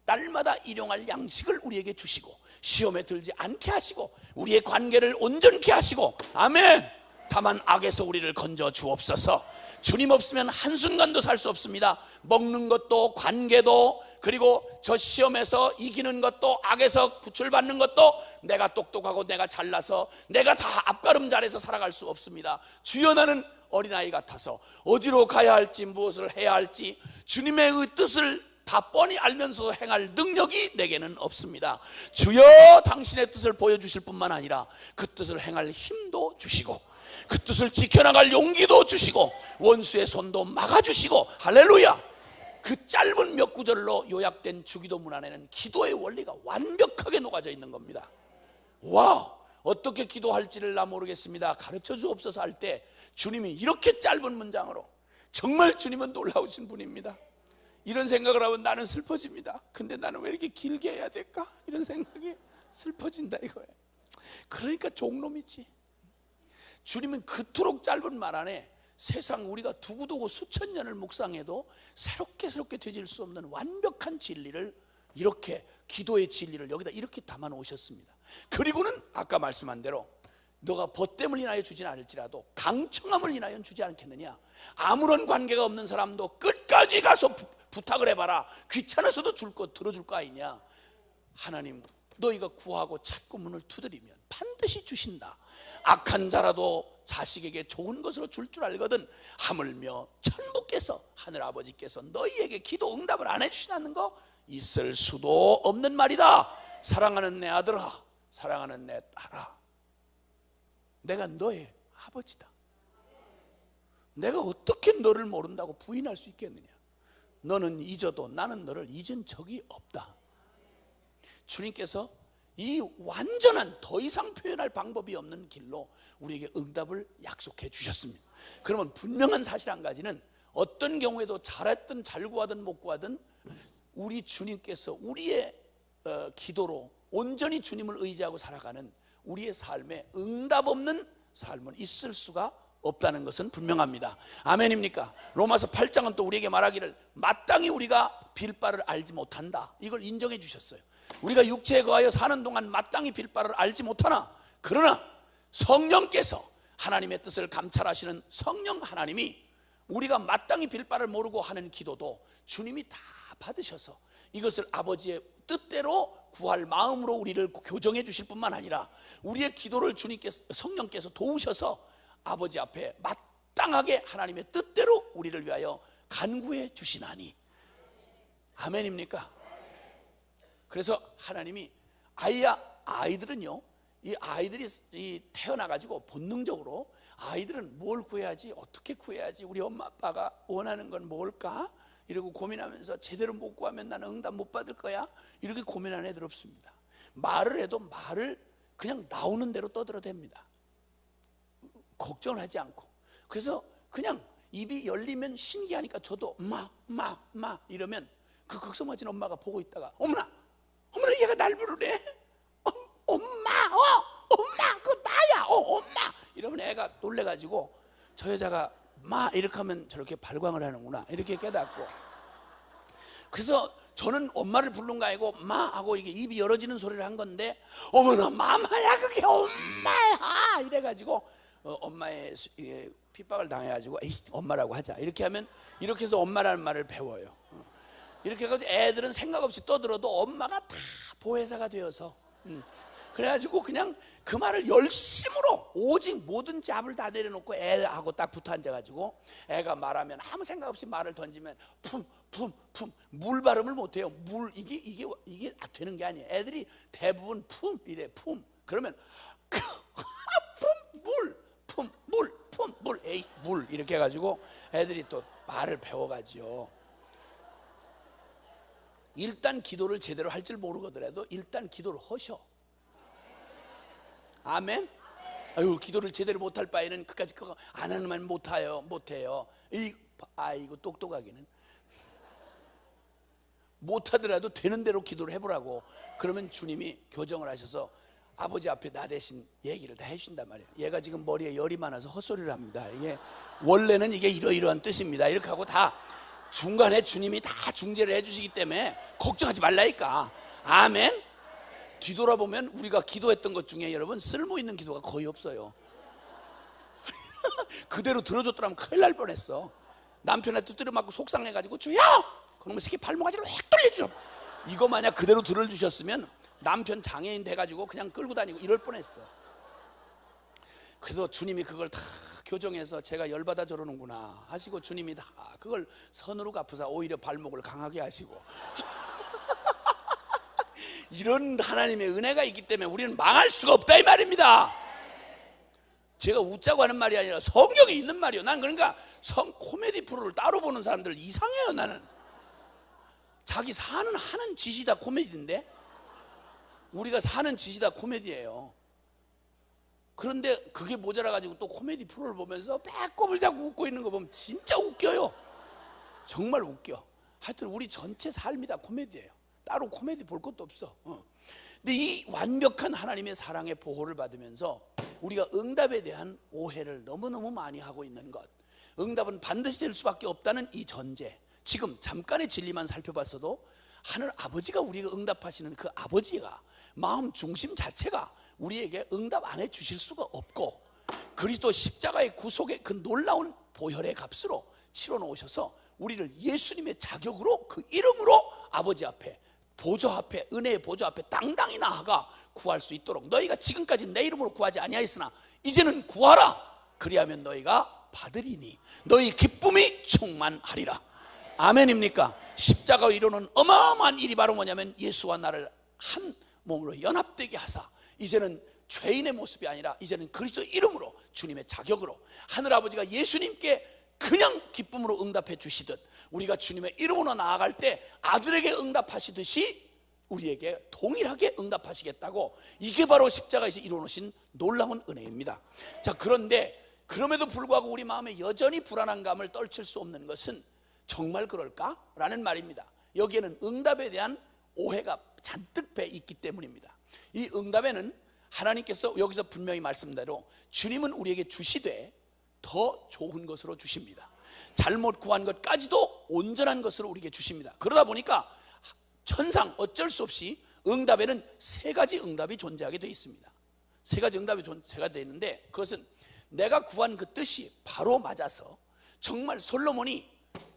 날마다 일용할 양식을 우리에게 주시고, 시험에 들지 않게 하시고, 우리의 관계를 온전케 하시고, 아멘. 다만 악에서 우리를 건져 주옵소서. 주님 없으면 한순간도 살 수 없습니다. 먹는 것도, 관계도, 그리고 저 시험에서 이기는 것도, 악에서 구출받는 것도 내가 똑똑하고 내가 잘나서 내가 다 앞가름 잘해서 살아갈 수 없습니다. 주여 나는 어린아이 같아서 어디로 가야 할지, 무엇을 해야 할지 주님의 뜻을 다 뻔히 알면서도 행할 능력이 내게는 없습니다. 주여 당신의 뜻을 보여주실 뿐만 아니라 그 뜻을 행할 힘도 주시고, 그 뜻을 지켜나갈 용기도 주시고, 원수의 손도 막아주시고, 할렐루야. 그 짧은 몇 구절로 요약된 주기도문 안에는 기도의 원리가 완벽하게 녹아져 있는 겁니다. 와, 어떻게 기도할지를 나 모르겠습니다, 가르쳐 주옵소서 할 때 주님이 이렇게 짧은 문장으로, 정말 주님은 놀라우신 분입니다. 이런 생각을 하면 나는 슬퍼집니다. 근데 나는 왜 이렇게 길게 해야 될까? 이런 생각이 슬퍼진다 이거예요. 그러니까 종놈이지. 주님은 그토록 짧은 말 안에 세상 우리가 두고두고 수천 년을 묵상해도 새롭게 되질 수 없는 완벽한 진리를, 이렇게 기도의 진리를 여기다 이렇게 담아 놓으셨습니다. 그리고는 아까 말씀한 대로 너가 벗됨을 인하여 주진 않을지라도 강청함을 인하여 주지 않겠느냐. 아무런 관계가 없는 사람도 끝까지 가서 부탁을 해봐라. 귀찮아서도 줄 거 들어줄 거 아니냐. 하나님 너희가 구하고 찾고 문을 두드리면 반드시 주신다. 악한 자라도 자식에게 좋은 것으로 줄 알거든 하물며 천부께서, 하늘아버지께서 너희에게 기도 응답을 안 해주시는 거 있을 수도 없는 말이다. 사랑하는 내 아들아, 사랑하는 내 딸아, 내가 너의 아버지다. 내가 어떻게 너를 모른다고 부인할 수 있겠느냐. 너는 잊어도 나는 너를 잊은 적이 없다. 주님께서 이 완전한, 더 이상 표현할 방법이 없는 길로 우리에게 응답을 약속해 주셨습니다. 그러면 분명한 사실 한 가지는 어떤 경우에도 잘했든 잘 구하든 못 구하든 우리 주님께서 우리의 기도로 온전히 주님을 의지하고 살아가는 우리의 삶에 응답 없는 삶은 있을 수가 없다는 것은 분명합니다. 아멘입니까? 로마서 8장은 또 우리에게 말하기를 마땅히 우리가 빌 바를 알지 못한다, 이걸 인정해 주셨어요. 우리가 육체에 거하여 사는 동안 마땅히 빌 바를 알지 못하나, 그러나 성령께서, 하나님의 뜻을 감찰하시는 성령 하나님이 우리가 마땅히 빌 바를 모르고 하는 기도도 주님이 다 받으셔서 이것을 아버지의 뜻대로 구할 마음으로 우리를 교정해 주실 뿐만 아니라 우리의 기도를 주님께서, 성령께서 도우셔서 아버지 앞에 마땅하게 하나님의 뜻대로 우리를 위하여 간구해 주시나니. 아멘입니까? 그래서 하나님이 아이들은요, 이 아이들이 태어나가지고 본능적으로 아이들은 뭘 구해야지, 어떻게 구해야지, 우리 엄마 아빠가 원하는 건 뭘까? 이러고 고민하면서 제대로 못 구하면 나는 응답 못 받을 거야, 이렇게 고민하는 애들 없습니다. 말을 해도 말을 그냥 나오는 대로 떠들어댑니다. 걱정을 하지 않고. 그래서 그냥 입이 열리면 신기하니까 저도 마 이러면 그 극성맞은 엄마가 보고 있다가 어머나 얘가 날 부르네, 엄마 그거 나야, 엄마 이러면 애가 놀래가지고 저 여자가 마 이렇게 하면 저렇게 발광을 하는구나, 이렇게 깨닫고. 그래서 저는 엄마를 부른 거 아니고 마 하고 이게 입이 열어지는 소리를 한 건데, 어머나 마마야 그게 엄마야 이래가지고 엄마의 핍박을 당해가지고 에이 엄마라고 하자 이렇게 하면, 이렇게 해서 엄마라는 말을 배워요. 이렇게 해가지고 애들은 생각 없이 떠들어도 엄마가 다 보혜사가 되어서 그래가지고 그냥 그 말을 열심으로 오직 모든 잡을 다 내려놓고 애하고 딱 붙어 앉아가지고 애가 말하면 아무 생각 없이 말을 던지면 품 물 발음을 못해요. 물 이게 되는 게 아니에요. 애들이 대부분 품 이래. 품 그러면 물 에이 물 이렇게 해가지고 애들이 또 말을 배워가지요. 일단 기도를 제대로 할 줄 모르거더라도 일단 기도를 하셔. 아멘. 아유, 기도를 제대로 못할 바에는 그까짓 거 안 하는 말 못해요. 아이고 똑똑하기는. 못하더라도 되는 대로 기도를 해보라고. 그러면 주님이 교정을 하셔서 아버지 앞에 나 대신 얘기를 다 해주신단 말이에요. 얘가 지금 머리에 열이 많아서 헛소리를 합니다. 이게 원래는 이게 이러이러한 뜻입니다. 이렇게 하고 다 중간에 주님이 다 중재를 해주시기 때문에 걱정하지 말라니까. 아멘. 뒤돌아보면 우리가 기도했던 것 중에 여러분 쓸모 있는 기도가 거의 없어요. 그대로 들어줬더라면 큰일 날 뻔했어. 남편한테 두드려 맞고 속상해가지고 주여! 그러면 새끼 발목아지를 획 돌려주죠. 이거 만약 그대로 들어주셨으면 남편 장애인 돼가지고 그냥 끌고 다니고 이럴 뻔했어. 그래도 주님이 그걸 다 교정해서 제가 열받아 저러는구나 하시고 주님이 다 그걸 선으로 갚으사 오히려 발목을 강하게 하시고 이런 하나님의 은혜가 있기 때문에 우리는 망할 수가 없다 이 말입니다. 제가 웃자고 하는 말이 아니라 성경에 있는 말이에요. 난 그러니까 코미디 프로를 따로 보는 사람들 이상해요. 나는 자기 하는 짓이 다 코미디인데 우리가 사는 짓이 다 코미디예요. 그런데 그게 모자라가지고 또 코미디 프로를 보면서 배꼽을 잡고 웃고 있는 거 보면 진짜 웃겨요. 정말 웃겨. 하여튼 우리 전체 삶이 다 코미디예요. 따로 코미디 볼 것도 없어. 근데 이 완벽한 하나님의 사랑의 보호를 받으면서 우리가 응답에 대한 오해를 너무너무 많이 하고 있는 것, 응답은 반드시 될 수밖에 없다는 이 전제, 지금 잠깐의 진리만 살펴봤어도 하늘 아버지가 우리가 응답하시는 그 아버지가 마음 중심 자체가 우리에게 응답 안 해주실 수가 없고, 그리스도 십자가의 구속의 그 놀라운 보혈의 값으로 치러 놓으셔서 우리를 예수님의 자격으로 그 이름으로 아버지 앞에 보좌 앞에, 은혜의 보좌 앞에 당당히 나아가 구할 수 있도록, 너희가 지금까지 내 이름으로 구하지 아니하였으나 이제는 구하라. 그리하면 너희가 받으리니 너희 기쁨이 충만하리라. 아멘입니까? 십자가로 이루는 어마어마한 일이 바로 뭐냐면 예수와 나를 한 몸으로 연합되게 하사 이제는 죄인의 모습이 아니라 이제는 그리스도 이름으로 주님의 자격으로 하늘아버지가 예수님께 그냥 기쁨으로 응답해 주시듯 우리가 주님의 이름으로 나아갈 때 아들에게 응답하시듯이 우리에게 동일하게 응답하시겠다고, 이게 바로 십자가에서 이루어놓으신 놀라운 은혜입니다. 자, 그런데 그럼에도 불구하고 우리 마음에 여전히 불안한 감을 떨칠 수 없는 것은 정말 그럴까? 라는 말입니다. 여기에는 응답에 대한 오해가 잔뜩 배 있기 때문입니다. 이 응답에는 하나님께서 여기서 분명히 말씀대로 주님은 우리에게 주시되 더 좋은 것으로 주십니다. 잘못 구한 것까지도 온전한 것으로 우리에게 주십니다. 그러다 보니까 천상 어쩔 수 없이 응답에는 세 가지 응답이 존재하게 되어 있습니다. 세 가지 응답이 존재가 되어 있는데, 그것은 내가 구한 그 뜻이 바로 맞아서 정말 솔로몬이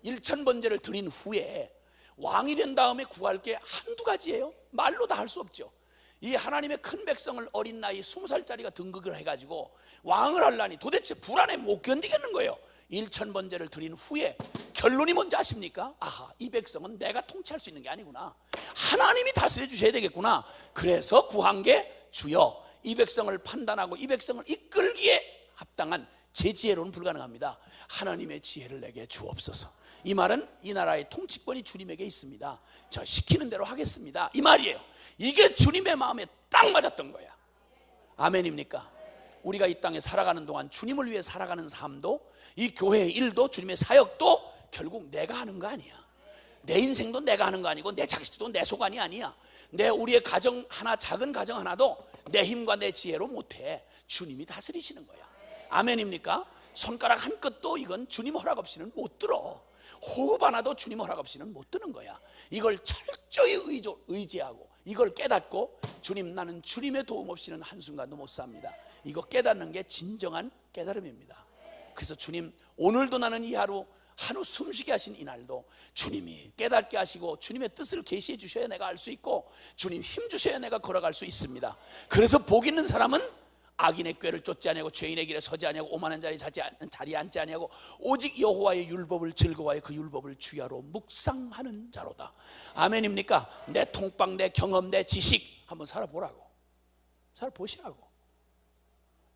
1000번제를 드린 후에 왕이 된 다음에 구할 게 한두 가지예요. 말로 다 할 수 없죠. 이 하나님의 큰 백성을 어린 나이 20살짜리가 등극을 해가지고 왕을 하려니 도대체 불안에 못 견디겠는 거예요. 1000번제를 드린 후에 결론이 뭔지 아십니까? 아하, 이 백성은 내가 통치할 수 있는 게 아니구나, 하나님이 다스려 주셔야 되겠구나. 그래서 구한 게 주여 이 백성을 판단하고 이 백성을 이끌기에 합당한 제 지혜로는 불가능합니다. 하나님의 지혜를 내게 주옵소서. 이 말은 이 나라의 통치권이 주님에게 있습니다. 저 시키는 대로 하겠습니다, 이 말이에요. 이게 주님의 마음에 딱 맞았던 거야. 아멘입니까? 우리가 이 땅에 살아가는 동안 주님을 위해 살아가는 삶도, 이 교회의 일도, 주님의 사역도 결국 내가 하는 거 아니야. 내 인생도 내가 하는 거 아니고 내 자식도 내 소관이 아니야. 우리의 가정 하나, 작은 가정 하나도 내 힘과 내 지혜로 못해. 주님이 다스리시는 거야. 아멘입니까? 손가락 한 끗도 이건 주님 허락 없이는 못 들어. 호흡 하나도 주님 허락 없이는 못 드는 거야. 이걸 철저히 의지하고 이걸 깨닫고, 주님, 나는 주님의 도움 없이는 한순간도 못 삽니다. 이거 깨닫는 게 진정한 깨달음입니다. 그래서 주님, 오늘도 나는 이 하루 숨쉬게 하신 이날도 주님이 깨닫게 하시고 주님의 뜻을 계시해 주셔야 내가 알 수 있고, 주님 힘 주셔야 내가 걸어갈 수 있습니다. 그래서 복 있는 사람은 악인의 꾀를 쫓지 아니하고 죄인의 길에 서지 아니하고 오만한 자리에 앉지 아니하고 오직 여호와의 율법을 즐거워하여 그 율법을 주야로 묵상하는 자로다. 아멘입니까? 내 통빵, 내 경험, 내 지식 한번 살아보라고, 살아보시라고.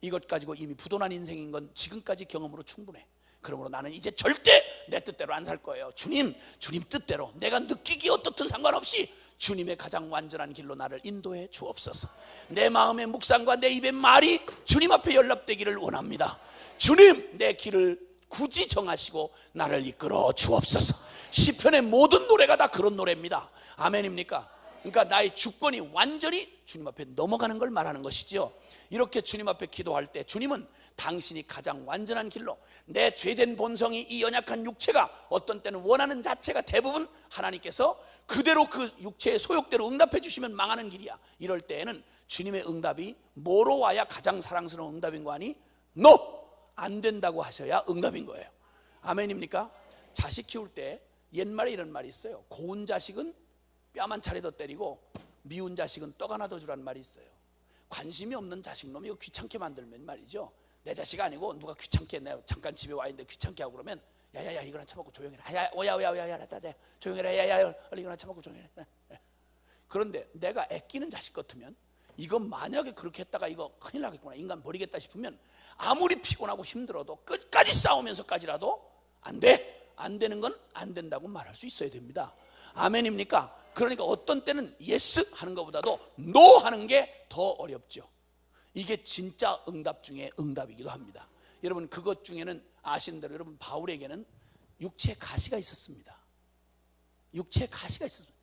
이것 가지고 이미 부도난 인생인 건 지금까지 경험으로 충분해. 그러므로 나는 이제 절대 내 뜻대로 안 살 거예요. 주님 뜻대로 내가 느끼기 어떻든 상관없이 주님의 가장 완전한 길로 나를 인도해 주옵소서. 내 마음의 묵상과 내 입의 말이 주님 앞에 연락되기를 원합니다. 주님, 내 길을 굳이 정하시고 나를 이끌어 주옵소서. 시편의 모든 노래가 다 그런 노래입니다. 아멘입니까? 그러니까 나의 주권이 완전히 주님 앞에 넘어가는 걸 말하는 것이죠. 이렇게 주님 앞에 기도할 때 주님은 당신이 가장 완전한 길로, 내 죄된 본성이, 이 연약한 육체가 어떤 때는 원하는 자체가 대부분 하나님께서 그대로 그 육체의 소욕대로 응답해 주시면 망하는 길이야. 이럴 때에는 주님의 응답이 뭐로 와야 가장 사랑스러운 응답인 거 아니? 안 된다고 하셔야 응답인 거예요. 아멘입니까? 자식 키울 때 옛말에 이런 말이 있어요. 고운 자식은 뺨 한 차례 더 때리고 미운 자식은 떡 하나 더 주라는 말이 있어요. 관심이 없는 자식놈이 이거 귀찮게 만들면 말이죠, 내 자식 아니고 누가 귀찮게, 내가 잠깐 집에 와 있는데 귀찮게 하고 그러면 야야야 이거나 처먹고 조용해라, 오야오야오야 조용해라, 야야야 이거나 처먹고 조용해라. 그런데 내가 애끼는 자식 같으면, 이건 만약에 그렇게 했다가 이거 큰일 나겠구나, 인간 버리겠다 싶으면 아무리 피곤하고 힘들어도 끝까지 싸우면서까지라도 안 되는 건 안 된다고 말할 수 있어야 됩니다. 아멘입니까? 그러니까 어떤 때는 예스 하는 것보다도 노 하는 게 더 어렵죠. 이게 진짜 응답 중에 응답이기도 합니다. 여러분, 그것 중에는 아시는 대로 여러분, 바울에게는 육체의 가시가 있었습니다. 육체의 가시가 있었습니다.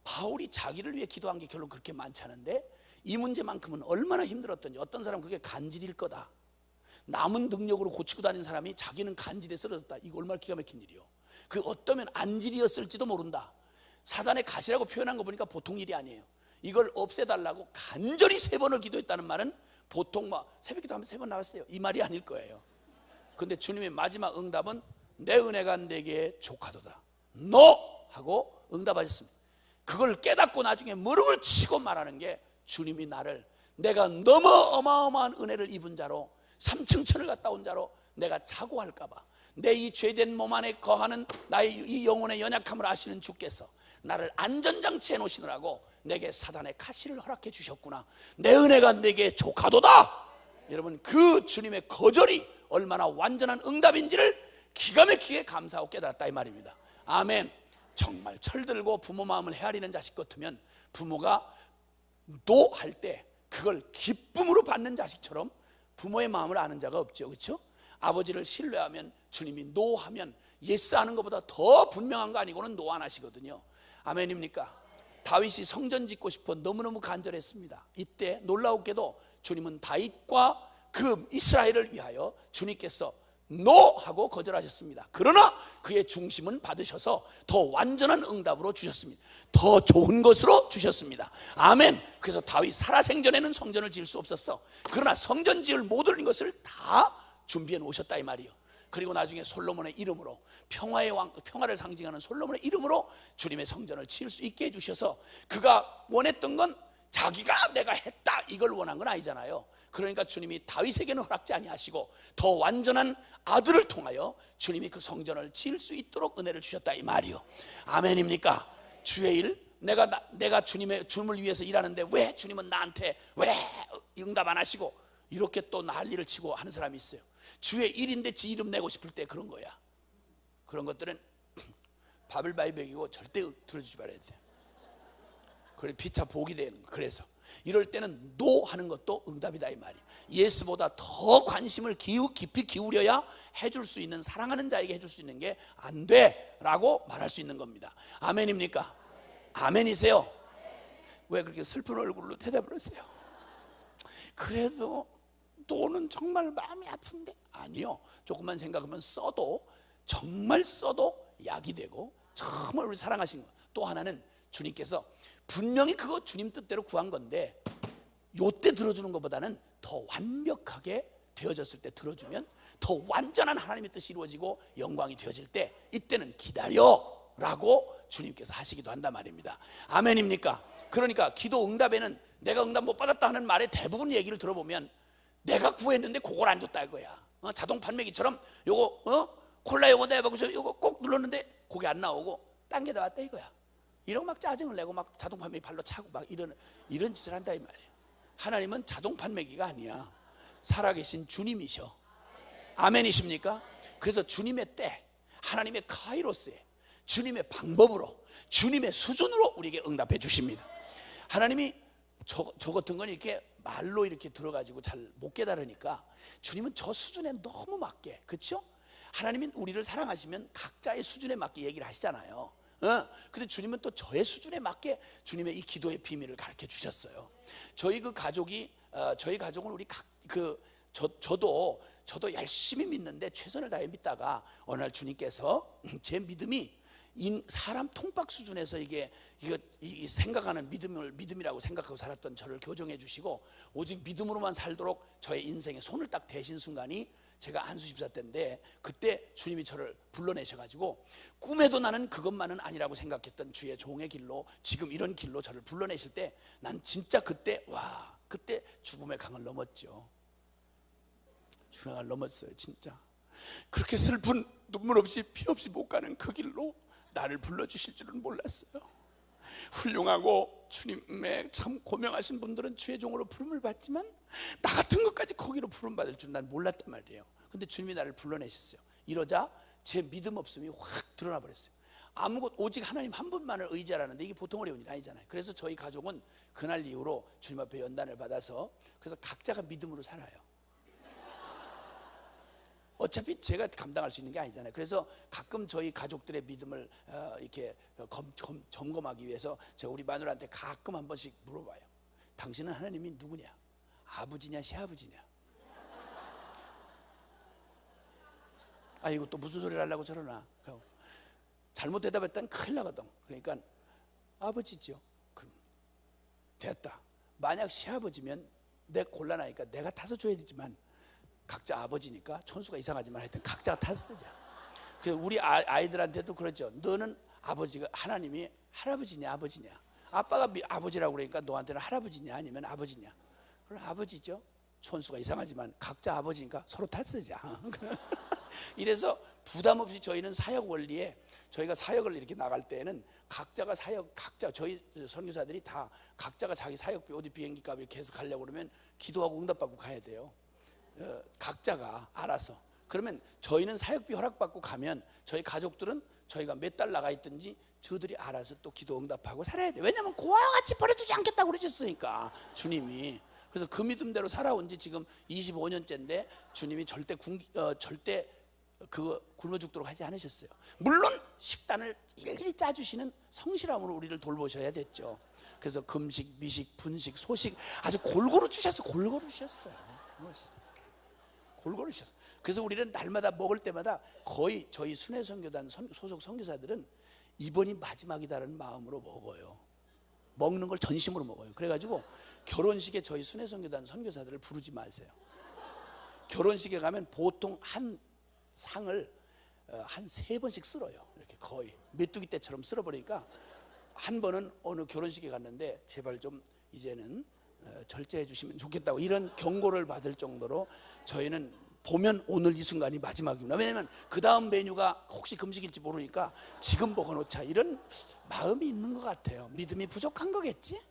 바울이 자기를 위해 기도한 게 결론 그렇게 많지 않은데, 이 문제만큼은 얼마나 힘들었던지, 어떤 사람은 그게 간질일 거다, 남은 능력으로 고치고 다니는 사람이 자기는 간질에 쓰러졌다, 이거 얼마나 기가 막힌 일이요. 그 어떠면 안질이었을지도 모른다. 사단의 가시라고 표현한 거 보니까 보통 일이 아니에요. 이걸 없애달라고 간절히 3번을 기도했다는 말은 보통 새벽 기도하면 3번 나왔어요, 이 말이 아닐 거예요. 근데 주님의 마지막 응답은 내 은혜가 내게 족하도다, 하고 응답하셨습니다. 그걸 깨닫고 나중에 무릎을 치고 말하는 게, 주님이 나를, 내가 너무 어마어마한 은혜를 입은 자로, 3층 천을 갔다 온 자로 내가 자고할까봐, 내 이 죄된 몸 안에 거하는 나의 이 영혼의 연약함을 아시는 주께서 나를 안전장치해 놓으시느라고 내게 사단의 가시를 허락해 주셨구나, 내 은혜가 내게 족하도다. 여러분, 그 주님의 거절이 얼마나 완전한 응답인지를 기가 막히게 감사하고 깨달았다, 이 말입니다. 아멘. 정말 철들고 부모 마음을 헤아리는 자식 같으면 부모가 노 할 때 그걸 기쁨으로 받는 자식처럼 부모의 마음을 아는 자가 없죠, 그렇죠? 아버지를 신뢰하면, 주님이 노 하면 예스 하는 것보다 더 분명한 거 아니고는 노 안 하시거든요. 아멘입니까? 다윗이 성전 짓고 싶어 너무너무 간절했습니다. 이때 놀라웠게도 주님은 다윗과 그 이스라엘을 위하여 주님께서 노 하고 거절하셨습니다. 그러나 그의 중심은 받으셔서 더 완전한 응답으로 주셨습니다. 더 좋은 것으로 주셨습니다. 아멘. 그래서 다윗 살아생전에는 성전을 지을 수 없었어. 그러나 성전 지을 모든 것을 다 준비해 놓으셨다 이 말이요. 그리고 나중에 솔로몬의 이름으로, 평화의 왕, 평화를 상징하는 솔로몬의 이름으로 주님의 성전을 지을 수 있게 해주셔서, 그가 원했던 건 자기가 내가 했다 이걸 원한 건 아니잖아요. 그러니까 주님이 다윗에게는 허락지 아니하시고 더 완전한 아들을 통하여 주님이 그 성전을 지을 수 있도록 은혜를 주셨다 이 말이요. 아멘입니까? 주의 일, 내가 주님을 위해서 일하는데 왜 주님은 나한테 왜 응답 안 하시고, 이렇게 또 난리를 치고 하는 사람이 있어요. 주의 일인데 지 이름 내고 싶을 때 그런 거야. 그런 것들은 바벨바이백이고 절대 들어주지 말아야 돼. 그래 피차 복이 되는 거야. 그래서 이럴 때는 노 하는 것도 응답이다 이 말이야. 예수보다 더 관심을 깊이 기울여야 해줄 수 있는, 사랑하는 자에게 해줄 수 있는 게 안 돼 라고 말할 수 있는 겁니다. 아멘입니까? 아멘이세요? 왜 그렇게 슬픈 얼굴로 대답을 하세요? 그래도 노는 정말 마음이 아픈데, 아니요. 조금만 생각하면 정말 써도 약이 되고 정말 우리 사랑하신 거. 또 하나는 주님께서 분명히 그거 주님 뜻대로 구한 건데 요때 들어주는 것보다는 더 완벽하게 되어졌을 때 들어주면 더 완전한 하나님의 뜻이 이루어지고 영광이 되어질 때, 이때는 기다려 라고 주님께서 하시기도 한단 말입니다. 아멘입니까? 그러니까 기도 응답에는 내가 응답 못 받았다 하는 말의 대부분 얘기를 들어보면 내가 구했는데 그걸 안 줬다 이거야. 자동 판매기처럼 요거 콜라 요거 내가 거기서 요거 꼭 눌렀는데 그게 안 나오고 딴 게 나왔다 이거야. 이러고 막 짜증을 내고 막 자동 판매기 발로 차고 막 이런 짓을 한다 이 말이야. 하나님은 자동 판매기가 아니야. 살아계신 주님이셔. 아멘이십니까? 그래서 주님의 때, 하나님의 카이로스에, 주님의 방법으로, 주님의 수준으로 우리에게 응답해 주십니다. 하나님이 저 같은 건 이렇게 말로 이렇게 들어가지고 잘 못 깨달으니까 주님은 저 수준에 너무 맞게, 그렇죠? 하나님은 우리를 사랑하시면 각자의 수준에 맞게 얘기를 하시잖아요. 근데 주님은 또 저의 수준에 맞게 주님의 이 기도의 비밀을 가르쳐 주셨어요. 저희 가족은 저도 열심히 믿는데 최선을 다해 믿다가 어느 날 주님께서 제 믿음이 사람 통박 수준에서 이 생각하는 믿음이라고 생각하고 살았던 저를 교정해 주시고 오직 믿음으로만 살도록 저의 인생에 손을 딱 대신 순간이 제가 안수집사 때인데, 그때 주님이 저를 불러내셔가지고 꿈에도 나는 그것만은 아니라고 생각했던 주의 종의 길로, 지금 이런 길로 저를 불러내실 때 난 진짜 그때 죽음의 강을 넘었죠. 죽음의 강을 넘었어요. 진짜 그렇게 슬픈 눈물 없이 피 없이 못 가는 그 길로 나를 불러주실 줄은 몰랐어요. 훌륭하고 주님의 참 고명하신 분들은 주의 종으로 부름을 받지만 나 같은 것까지 거기로 부름 받을 줄 난 몰랐단 말이에요. 근데 주님이 나를 불러내셨어요. 이러자 제 믿음 없음이 확 드러나 버렸어요. 오직 하나님 한 분만을 의지하라는데 이게 보통 어려운 일이 아니잖아요. 그래서 저희 가족은 그날 이후로 주님 앞에 연단을 받아서 그래서 각자가 믿음으로 살아요. 어차피 제가 감당할 수 있는 게 아니잖아요. 그래서 가끔 저희 가족들의 믿음을 이렇게 점검하기 위해서 제가 우리 마누라한테 가끔 한 번씩 물어봐요. 당신은 하나님이 누구냐? 아버지냐 시아버지냐? 이거 또 무슨 소리를 하려고 저러나? 잘못 대답했다는 큰일 나거든. 그러니까 아버지죠. 그럼 됐다. 만약 시아버지면 내 곤란하니까 내가 타서 줘야 되지만 각자 아버지니까 촌수가 이상하지만 하여튼 각자가 타서 쓰자. 그래서 우리 아이들한테도 그러죠. 너는 아버지가 하나님이 할아버지냐 아버지냐? 아빠가 아버지라고 그러니까 너한테는 할아버지냐 아니면 아버지냐? 그럼 아버지죠. 촌수가 이상하지만 각자 아버지니까 서로 탓쓰자. 이래서 부담 없이 저희는 사역 원리에, 저희가 사역을 이렇게 나갈 때에는 각자 저희 선교사들이 다 각자가 자기 사역비 어디 비행기값 이렇게 해서 가려고 그러면 기도하고 응답받고 가야 돼요. 각자가 알아서. 그러면 저희는 사역비 허락받고 가면 저희 가족들은 저희가 몇 달 나가 있든지 저들이 알아서 또 기도 응답하고 살아야 돼요. 왜냐하면 고아와 같이 버려두지 않겠다고 그러셨으니까 주님이. 그래서 그 믿음대로 살아온 지 지금 25년째인데 주님이 절대 그 굶어 죽도록 하지 않으셨어요. 물론 식단을 일일이 짜주시는 성실함으로 우리를 돌보셔야 됐죠. 그래서 금식, 미식, 분식, 소식 아주 골고루 주셨어요. 골고루 주셨어요. 골고루 주셨어요. 그래서 우리는 날마다 먹을 때마다 거의 저희 순회선교단 소속 선교사들은 이번이 마지막이다라는 마음으로 먹어요. 먹는 걸 전심으로 먹어요. 그래가지고 결혼식에 저희 순회선교단 선교사들을 부르지 마세요. 결혼식에 가면 보통 한 상을 한 3번씩 쓸어요. 이렇게 거의 메뚜기 떼처럼 쓸어버리니까 한 번은 어느 결혼식에 갔는데 제발 좀 이제는 절제해 주시면 좋겠다고 이런 경고를 받을 정도로 저희는 보면 오늘 이 순간이 마지막입니다. 왜냐하면 그 다음 메뉴가 혹시 금식일지 모르니까 지금 먹어놓자 이런 마음이 있는 것 같아요. 믿음이 부족한 거겠지.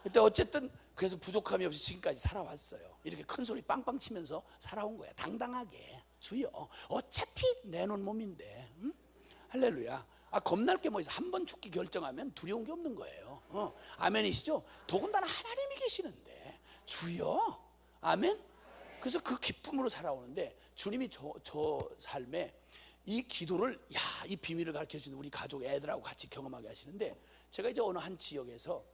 근데 어쨌든 그래서 부족함이 없이 지금까지 살아왔어요. 이렇게 큰 소리 빵빵 치면서 살아온 거야. 당당하게. 주여 어차피 내놓은 몸인데. 할렐루야. 겁날 게 뭐 있어. 한 번 죽기 결정하면 두려운 게 없는 거예요. 아멘이시죠? 더군다나 하나님이 계시는데 주여. 아멘. 그래서 그 기쁨으로 살아오는데 주님이 저 삶에 이 기도를 이 비밀을 가르쳐주는 우리 가족 애들하고 같이 경험하게 하시는데 제가 이제 어느 한 지역에서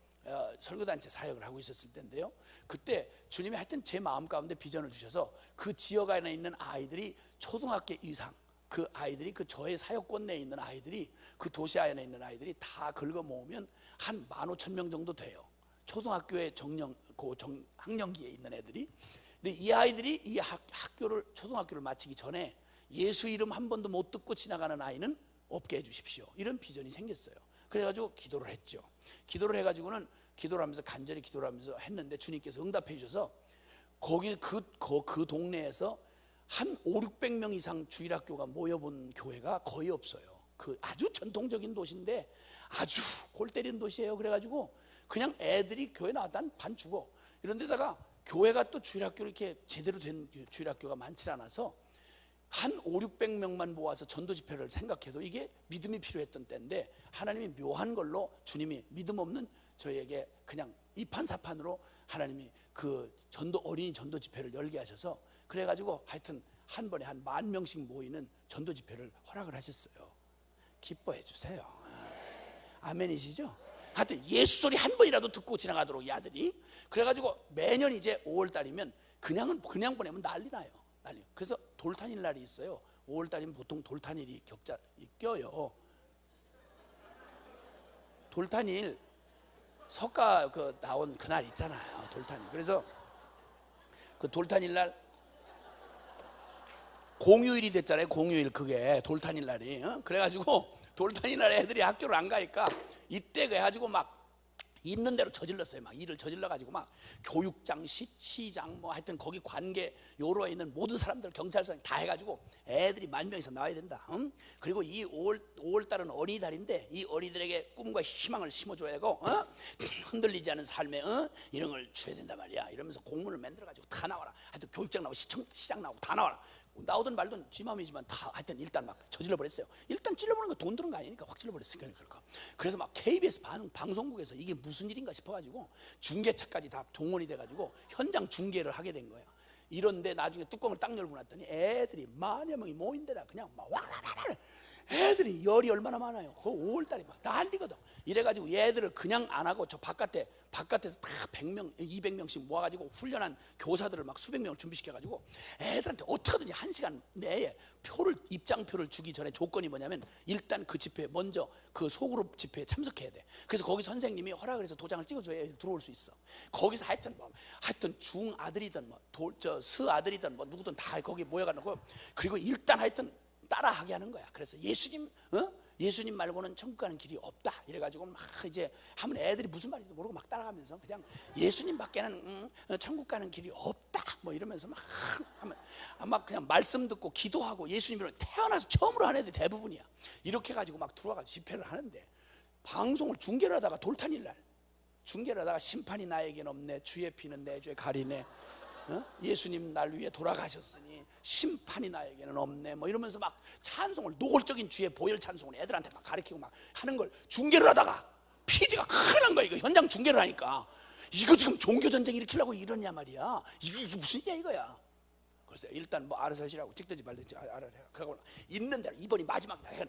설교단체 사역을 하고 있었을 때인데요, 그때 주님이 하여튼 제 마음 가운데 비전을 주셔서 그 지역 안에 있는 아이들이 초등학교 이상 그 아이들이 그 저의 사역권 내에 있는 아이들이 그 도시 안에 있는 아이들이 다 긁어 모으면 한 15,000명 정도 돼요. 초등학교에 학령기에 있는 애들이. 근데 이 아이들이 이 초등학교를 마치기 전에 예수 이름 한 번도 못 듣고 지나가는 아이는 없게 해주십시오. 이런 비전이 생겼어요. 그래가지고 기도를 했죠. 기도를 해가지고는 기도를 하면서 간절히 기도를 하면서 했는데 주님께서 응답해 주셔서 거기 그 동네에서 한 500-600명 이상 주일학교가 모여본 교회가 거의 없어요. 그 아주 전통적인 도시인데 아주 골 때리는 도시예요. 그래가지고 그냥 애들이 교회 나왔다 반 죽어. 이런 데다가 교회가 또 주일학교 이렇게 제대로 된 주일학교가 많지 않아서 한 500-600명만 모아서 전도 집회를 생각해도 이게 믿음이 필요했던 때인데 하나님이 묘한 걸로 주님이 믿음 없는 저희에게 그냥 이판사판으로 하나님이 그 어린이 전도 집회를 열게 하셔서 그래가지고 하여튼 한 번에 한 10,000명씩 모이는 전도 집회를 허락을 하셨어요. 기뻐해 주세요. 아멘이시죠? 하여튼 예수 소리 한 번이라도 듣고 지나가도록 이 아들이. 그래가지고 매년 이제 5월달이면 그냥 보내면 난리 나요. 그래서 돌탄일 날이 있어요. 5월달이면 보통 돌탄일이 껴요. 돌탄일 석가 나온 그날 있잖아요. 돌탄일. 그래서 그 돌탄일 날 공휴일이 됐잖아요. 공휴일 그게 돌탄일 날이. 그래가지고 돌탄일 날 애들이 학교를 안 가니까 이때 그래가지고 막 있는 대로 저질렀어요. 막 일을 저질러가지고 막 교육장, 시장 뭐 하여튼 거기 관계 요로에 있는 모든 사람들 경찰서 다 해가지고 애들이 10,000명 이상 나와야 된다. 그리고 이 5월달은 어린이달인데 이 어린이들에게 꿈과 희망을 심어줘야 되고 흔들리지 않은 삶에 이런 걸 줘야 된단 말이야. 이러면서 공문을 만들어가지고 다 나와라. 하여튼 교육장 나오고 시장 나오고 다 나와라. 나오든 말든 지 마음이지만 다 하여튼 일단 막 저질러 버렸어요. 일단 찔러보는 거 돈 드는 거 아니니까 확 찔러버렸어요. 그래서 막 KBS 방송국에서 이게 무슨 일인가 싶어가지고 중계차까지 다 동원이 돼가지고 현장 중계를 하게 된 거예요. 이런데 나중에 뚜껑을 딱 열고 났더니 애들이 10,000 명이 모인 데다 그냥 막 와라라라 애들이 열이 얼마나 많아요. 그 5월달에 막 난리거든. 이래가지고 얘들을 그냥 안 하고 저 바깥에서 다 100명, 200명씩 모아가지고 훈련한 교사들을 막 수백 명을 준비시켜가지고 애들한테 어떻게든지 1시간 내에 입장표를 주기 전에 조건이 뭐냐면 일단 그 집회에 먼저 그 소그룹 집회에 참석해야 돼. 그래서 거기 선생님이 허락을 해서 도장을 찍어줘야 애들 들어올 수 있어. 거기서 하여튼 중 아들이든 스 아들이든 뭐 누구든 다 거기 모여가지고 그리고 일단 하여튼 따라하게 하는 거야. 그래서 예수님 말고는 천국 가는 길이 없다. 이래가지고 막 이제 하면 애들이 무슨 말인지도 모르고 막 따라가면서 그냥 예수님밖에는 천국 가는 길이 없다. 뭐 이러면서 막 하면 아마 그냥 말씀 듣고 기도하고 예수님으로 태어나서 처음으로 하는 애들이 대부분이야. 이렇게 가지고 막 들어와가지고 집회를 하는데 방송을 중계를 하다가 돌탄일 날 중계를 하다가 심판이 나에겐 없네. 주의 피는 내 죄 가리네. 예수님 날 위해 돌아가셨으니 심판이 나에게는 없네. 뭐 이러면서 막 찬송을 노골적인 주의 보혈 찬송을 애들한테 막 가르치고 막 하는 걸 중계를 하다가 PD가 큰일 난 거야. 이거 현장 중계를 하니까 이거 지금 종교전쟁 일으키려고 이러냐 말이야. 이게 무슨 일이야 이거야. 그래서 일단 뭐 알아서 하시라고, 찍든지 말든지 알아라. 그러고 있는 대로 이번이 마지막 날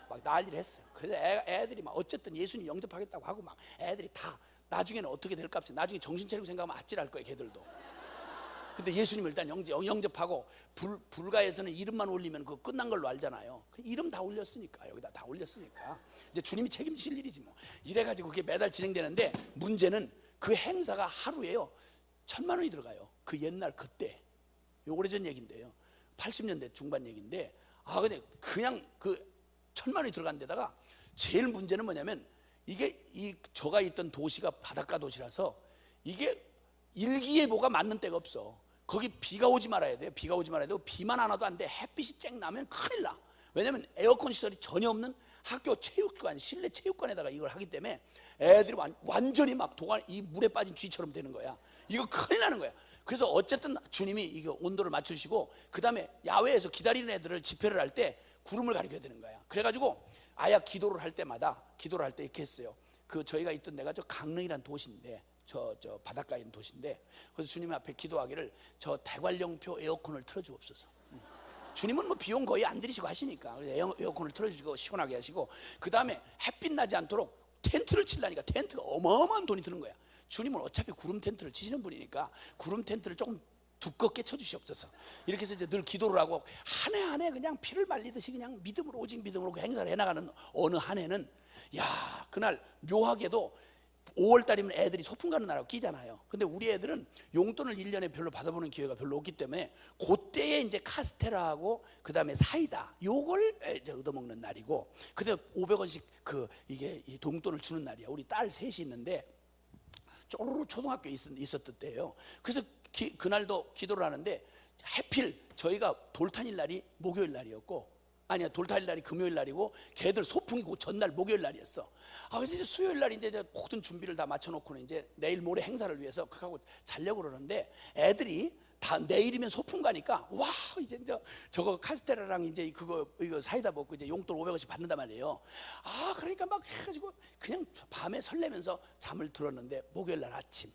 막 난리를 했어요. 그래서 애들이 막 어쨌든 예수님 영접하겠다고 하고 막 애들이 다 나중에는 어떻게 될까 없어. 나중에 정신 차리고 생각하면 아찔할 거예요 걔들도. 근데 예수님을 일단 영접하고 불가에서는 이름만 올리면 그거 끝난 걸로 알잖아요. 이름 다 올렸으니까, 여기다 다 올렸으니까 이제 주님이 책임지실 일이지 뭐. 이래가지고 그게 매달 진행되는데, 문제는 그 행사가 하루에요 1,000만 원이 들어가요. 그 옛날 그때, 요 오래전 얘기인데요, 80년대 중반 얘기인데, 근데 그냥 그 1,000만 원이 들어간 데다가 제일 문제는 뭐냐면, 이게 저가 있던 도시가 바닷가 도시라서 이게 일기예보가 맞는 때가 없어. 거기 비가 오지 말아야 돼요. 비가 오지 말아야 되고, 비만 안 와도 안 돼. 햇빛이 쨍 나면 큰일 나. 왜냐면 에어컨 시설이 전혀 없는 학교 체육관, 실내 체육관에다가 이걸 하기 때문에 애들이 완전히 막 이 물에 빠진 쥐처럼 되는 거야. 이거 큰일 나는 거야. 그래서 어쨌든 주님이 이거 온도를 맞추시고, 그 다음에 야외에서 기다리는 애들을 집회를 할 때 구름을 가리켜야 되는 거야. 그래가지고 아야 기도를 할 때마다, 기도를 할 때 이렇게 했어요. 그 저희가 있던 데가 저 강릉이란 도시인데, 저 바닷가에 있는 도시인데, 그래서 주님 앞에 기도하기를 저 대관령표 에어컨을 틀어주옵소서. 주님은 뭐 비용 거의 안 들이시고 하시니까 에어컨을 틀어주시고 시원하게 하시고, 그 다음에 햇빛 나지 않도록 텐트를 치려니까 텐트가 어마어마한 돈이 드는 거야. 주님은 어차피 구름 텐트를 치시는 분이니까 구름 텐트를 조금 두껍게 쳐주시옵소서. 이렇게 해서 이제 늘 기도를 하고, 한 해 한 해 그냥 피를 말리듯이 그냥 믿음으로, 오직 믿음으로 그 행사를 해나가는 어느 한 해는, 야, 그날 묘하게도 5월달이면 애들이 소풍 가는 날하고 끼잖아요. 근데 우리 애들은 용돈을 1년에 별로 받아보는 기회가 별로 없기 때문에, 그때에 이제 카스테라하고 그 다음에 사이다, 요걸 이제 얻어먹는 날이고, 그때 500원씩 이게 용돈을 주는 날이야. 우리 딸 셋이 있는데 쪼르르 초등학교에 있었던 때예요. 그래서 그날도 기도를 하는데, 하필 저희가 돌탄일 날이 목요일 날이었고, 아니야, 돌탄일 날이 금요일 날이고, 걔들 소풍이 그 전날 목요일 날이었어. 그래서 이제 수요일 날 이제 모든 준비를 다 맞춰놓고는 이제 내일 모레 행사를 위해서 그렇게 하고 자려고 그러는데, 애들이 다 내일이면 소풍 가니까, 와, 이제 저거 카스테라랑 이제 이거 사이다 먹고 이제 용돈 500원씩 받는단 말이에요. 그러니까 막 해가지고 그냥 밤에 설레면서 잠을 들었는데, 목요일 날 아침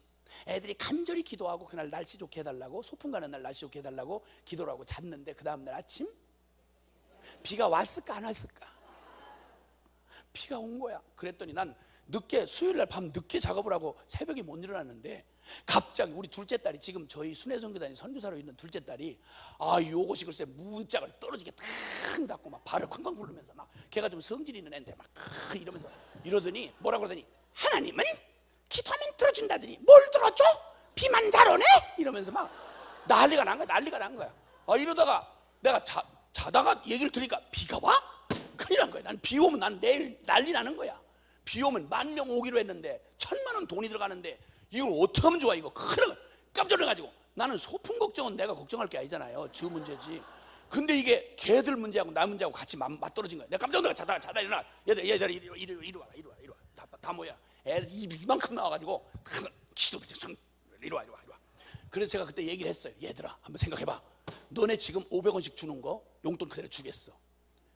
애들이 간절히 기도하고 그날 날씨 좋게 해달라고, 소풍 가는 날 날씨 좋게 해달라고 기도를 하고 잤는데, 그 다음날 아침 비가 왔을까 안 왔을까? 비가 온 거야. 그랬더니 난 늦게, 수요일날 밤 늦게 작업을 하고 새벽에 못 일어났는데, 갑자기 우리 둘째 딸이, 지금 저희 순회선교단이 선교사로 있는 둘째 딸이, 요것이 글쎄 문짝을 떨어지게 탁 닫고 막 발을 쾅쾅 굴르면서, 막 걔가 좀 성질이 있는 애인데 막 이러면서 이러더니 뭐라 그러더니, 하나님은 기도하면 들어준다더니 뭘 들어줘? 비만 잘 오네? 이러면서 막 난리가 난 거야. 이러다가 내가 자다가 얘기를 들으니까 비가 와? 큰일 난 거야. 난 비 오면 난 내일 난리 나는 거야. 비 오면 10,000명 오기로 했는데 1,000만 원 돈이 들어가는데, 이걸 어떻게 하면 좋아? 이거 큰일. 깜짝 놀라가지고, 나는 소풍 걱정은 내가 걱정할 게 아니잖아요. 저 문제지. 근데 이게 걔들 문제하고 나 문제하고 같이 맞떨어진 거야. 내가 깜짝 놀라. 자다 일어나. 얘들 이리 와. 다 모여. 애들 이만큼 나와가지고 기도, 이리 와. 그래서 제가 그때 얘기를 했어요. 얘들아, 한번 생각해봐. 너네 지금 500원씩 주는 거 용돈 그대로 주겠어.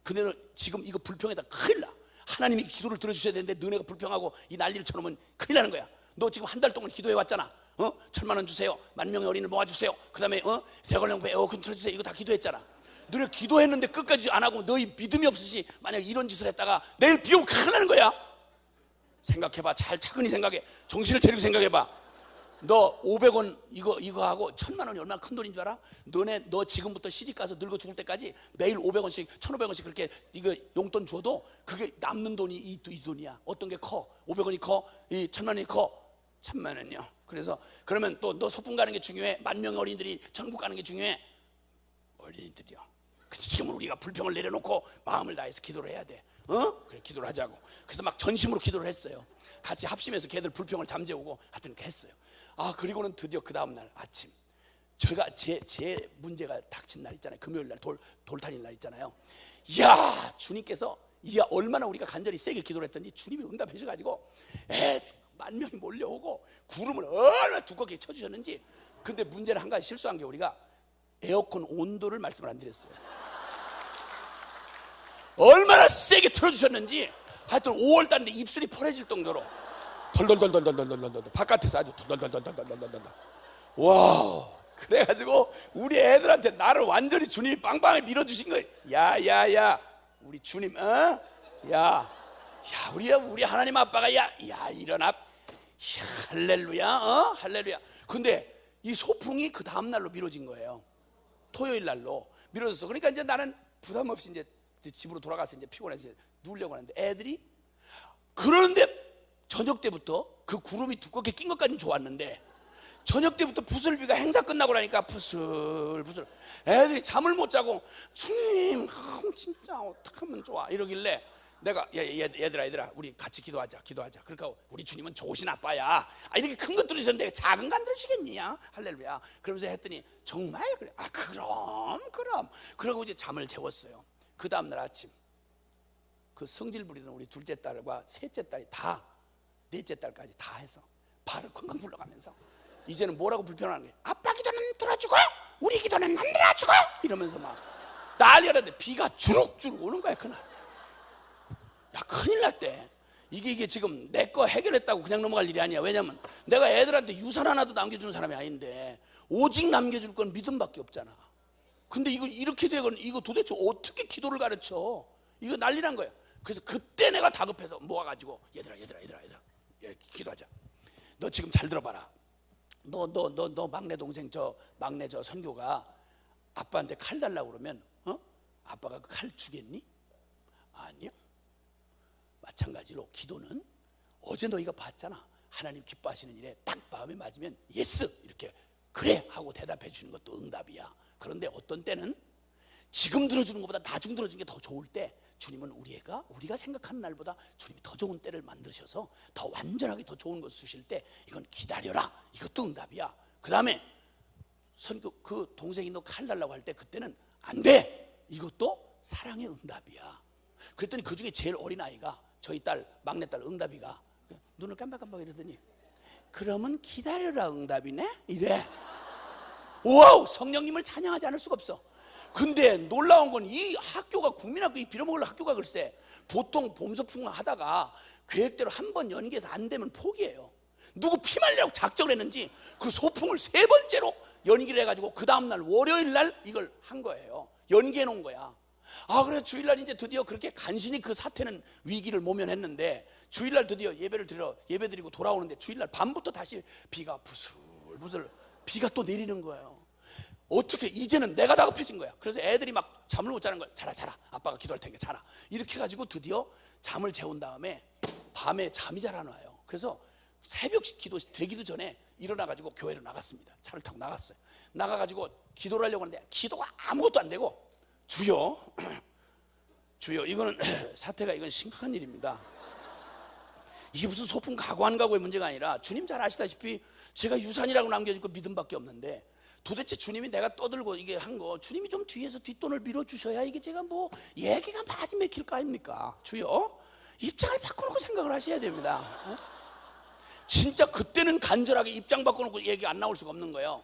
근데 너 지금 이거 불평에다 큰일 나. 하나님이 기도를 들어주셔야 되는데 너네가 불평하고 이 난리를 쳐놓으면 큰일 나는 거야. 너 지금 한 달 동안 기도해 왔잖아. 1,000만 원 주세요. 10,000명의 어린이를 모아주세요. 그 다음에 대관령 에어컨 틀어주세요. 이거 다 기도했잖아. 너네 기도했는데 끝까지 안 하고 너희 믿음이 없으시 만약 이런 짓을 했다가 내일 비 오면 큰일 나는 거야. 생각해봐. 잘 차근히 생각해. 정신을 차리고 생각해봐. 너 500원 이거 하고 1,000만 원이 얼마나 큰 돈인 줄 알아? 너 지금부터 시집가서 늙어 죽을 때까지 매일 500원씩 1,500원씩 그렇게 이거 용돈 줘도 그게 남는 돈이 이 돈이야. 어떤 게 커? 500원이 커? 이 1,000만 원이 커? 1,000만 원이요. 그래서 그러면 또 너 소풍 가는 게 중요해? 10,000명의 어린이들이 천국 가는 게 중요해? 어린이들이요. 그래서 지금은 우리가 불평을 내려놓고 마음을 다해서 기도를 해야 돼. 그래, 기도를 하자고. 그래서 막 전심으로 기도를 했어요. 같이 합심해서 걔들 불평을 잠재우고 하여튼 그렇게 했어요. 그리고는 드디어 그 다음날 아침, 제가 제 문제가 닥친 날 있잖아요. 금요일날 돌탄일 날 있잖아요. 이야, 주님께서 얼마나 우리가 간절히 세게 기도를 했더니 주님이 응답해 주셔가지고 10,000명이 몰려오고 구름을 얼마나 두껍게 쳐주셨는지. 근데 문제는 한 가지 실수한 게, 우리가 에어컨 온도를 말씀을 안 드렸어요. 얼마나 세게 틀어주셨는지. 하여튼 5월달인데 입술이 펄해질 정도로 덜덜덜덜덜덜덜덜 바깥에서 아주 덜덜덜덜덜덜덜. 와, 그래가지고 우리 애들한테 나를 완전히 주님이 빵빵하게 밀어주신 거예요. 야야야, 우리 주님, 야 우리 하나님 아빠가 야 일어나, 할렐루야, 할렐루야. 근데 이 소풍이 그 다음 날로 미뤄진 거예요. 토요일 날로 미뤄졌어. 그러니까 이제 나는 부담 없이 이제 집으로 돌아가서 이제 피곤해서 누우려고 하는데 애들이, 그런데 저녁 때부터 그 구름이 두껍게 낀 것까지는 좋았는데 저녁 때부터 부슬비가 행사 끝나고 나니까 부슬부슬 애들이 잠을 못 자고, 주님 진짜 어떡하면 좋아 이러길래 내가 얘들아 우리 같이 기도하자. 그러니까 우리 주님은 좋으신 아빠야. 이렇게 큰 것 들으셨는데 작은 거 안 들으시겠냐, 할렐루야. 그러면서 했더니 정말 그래. 그럼 그러고 이제 잠을 재웠어요. 그 다음날 아침 그 성질 부리던 우리 둘째 딸과 셋째 딸이 다, 넷째 딸까지 다 해서 발을 쾅쾅 굴러가면서 이제는 뭐라고 불평하는 거예요. 아빠 기도는 들어주고 우리 기도는 안 들어주고 이러면서 막 난리가 났는데 비가 주룩주룩 오는 거야 그날. 야, 큰일 났대. 이게 지금 내 거 해결했다고 그냥 넘어갈 일이 아니야. 왜냐면 내가 애들한테 유산 하나도 남겨주는 사람이 아닌데 오직 남겨줄 건 믿음밖에 없잖아. 근데 이거 이렇게 되건 이거 도대체 어떻게 기도를 가르쳐? 이거 난리 난 거야. 그래서 그때 내가 다급해서 모아가지고 얘들아 기도하자. 너 지금 잘 들어봐라. 너 막내 동생 막내 선교가 아빠한테 칼 달라고 그러면 아빠가 그 칼 주겠니? 아니요. 마찬가지로 기도는 어제 너희가 봤잖아. 하나님 기뻐하시는 일에 딱 마음에 맞으면 예스 이렇게 그래 하고 대답해 주는 것도 응답이야. 그런데 어떤 때는 지금 들어주는 것보다 나중 들어주는 게 더 좋을 때 주님은 우리가 생각하는 날보다 주님이 더 좋은 때를 만드셔서 더 완전하게 더 좋은 것을 주실 때 이건 기다려라. 이것도 응답이야. 그 다음에 선교 그 동생이 너 칼 달라고 할 때 그때는 안 돼. 이것도 사랑의 응답이야. 그랬더니 그 중에 제일 어린 아이가 저희 딸 막내딸 응답이가 눈을 깜빡깜빡 이러더니 그러면 기다려라 응답이네 이래. 와우, 성령님을 찬양하지 않을 수가 없어. 근데 놀라운 건 이 학교가 국민학교, 이 빌어먹을 학교가 글쎄 보통 봄소풍 하다가 계획대로 한 번 연기해서 안 되면 포기해요. 누구 피 말리라고 작정을 했는지 그 소풍을 3번째로 연기를 해가지고 그 다음날 월요일 날 이걸 한 거예요. 연기해 놓은 거야. 그래 주일날 이제 드디어 그렇게 간신히 그 사태는 위기를 모면했는데 주일날 드디어 예배 드리고 돌아오는데 주일날 밤부터 다시 비가 부슬부슬 비가 또 내리는 거예요. 어떻게 이제는 내가 다급해진 거야. 그래서 애들이 막 잠을 못 자는 거야. 자라 아빠가 기도할 테니까 자라. 이렇게 해가지고 드디어 잠을 재운 다음에 밤에 잠이 잘 안 와요. 그래서 새벽 기도 되기도 전에 일어나가지고 교회로 나갔습니다. 차를 타고 나갔어요. 나가가지고 기도를 하려고 하는데 기도가 아무것도 안 되고 주여 이거는 사태가 이건 심각한 일입니다. 이게 무슨 소풍 가고 안 가고의 문제가 아니라 주님 잘 아시다시피 제가 유산이라고 남겨줄 거 믿음밖에 없는데 도대체 주님이 내가 떠들고 이게 한 거 주님이 좀 뒤에서 뒷돈을 밀어주셔야 이게 제가 뭐 얘기가 많이 맥힐 거 아닙니까? 주여 입장을 바꿔놓고 생각을 하셔야 됩니다. 진짜 그때는 간절하게 입장 바꿔놓고 얘기 안 나올 수가 없는 거예요.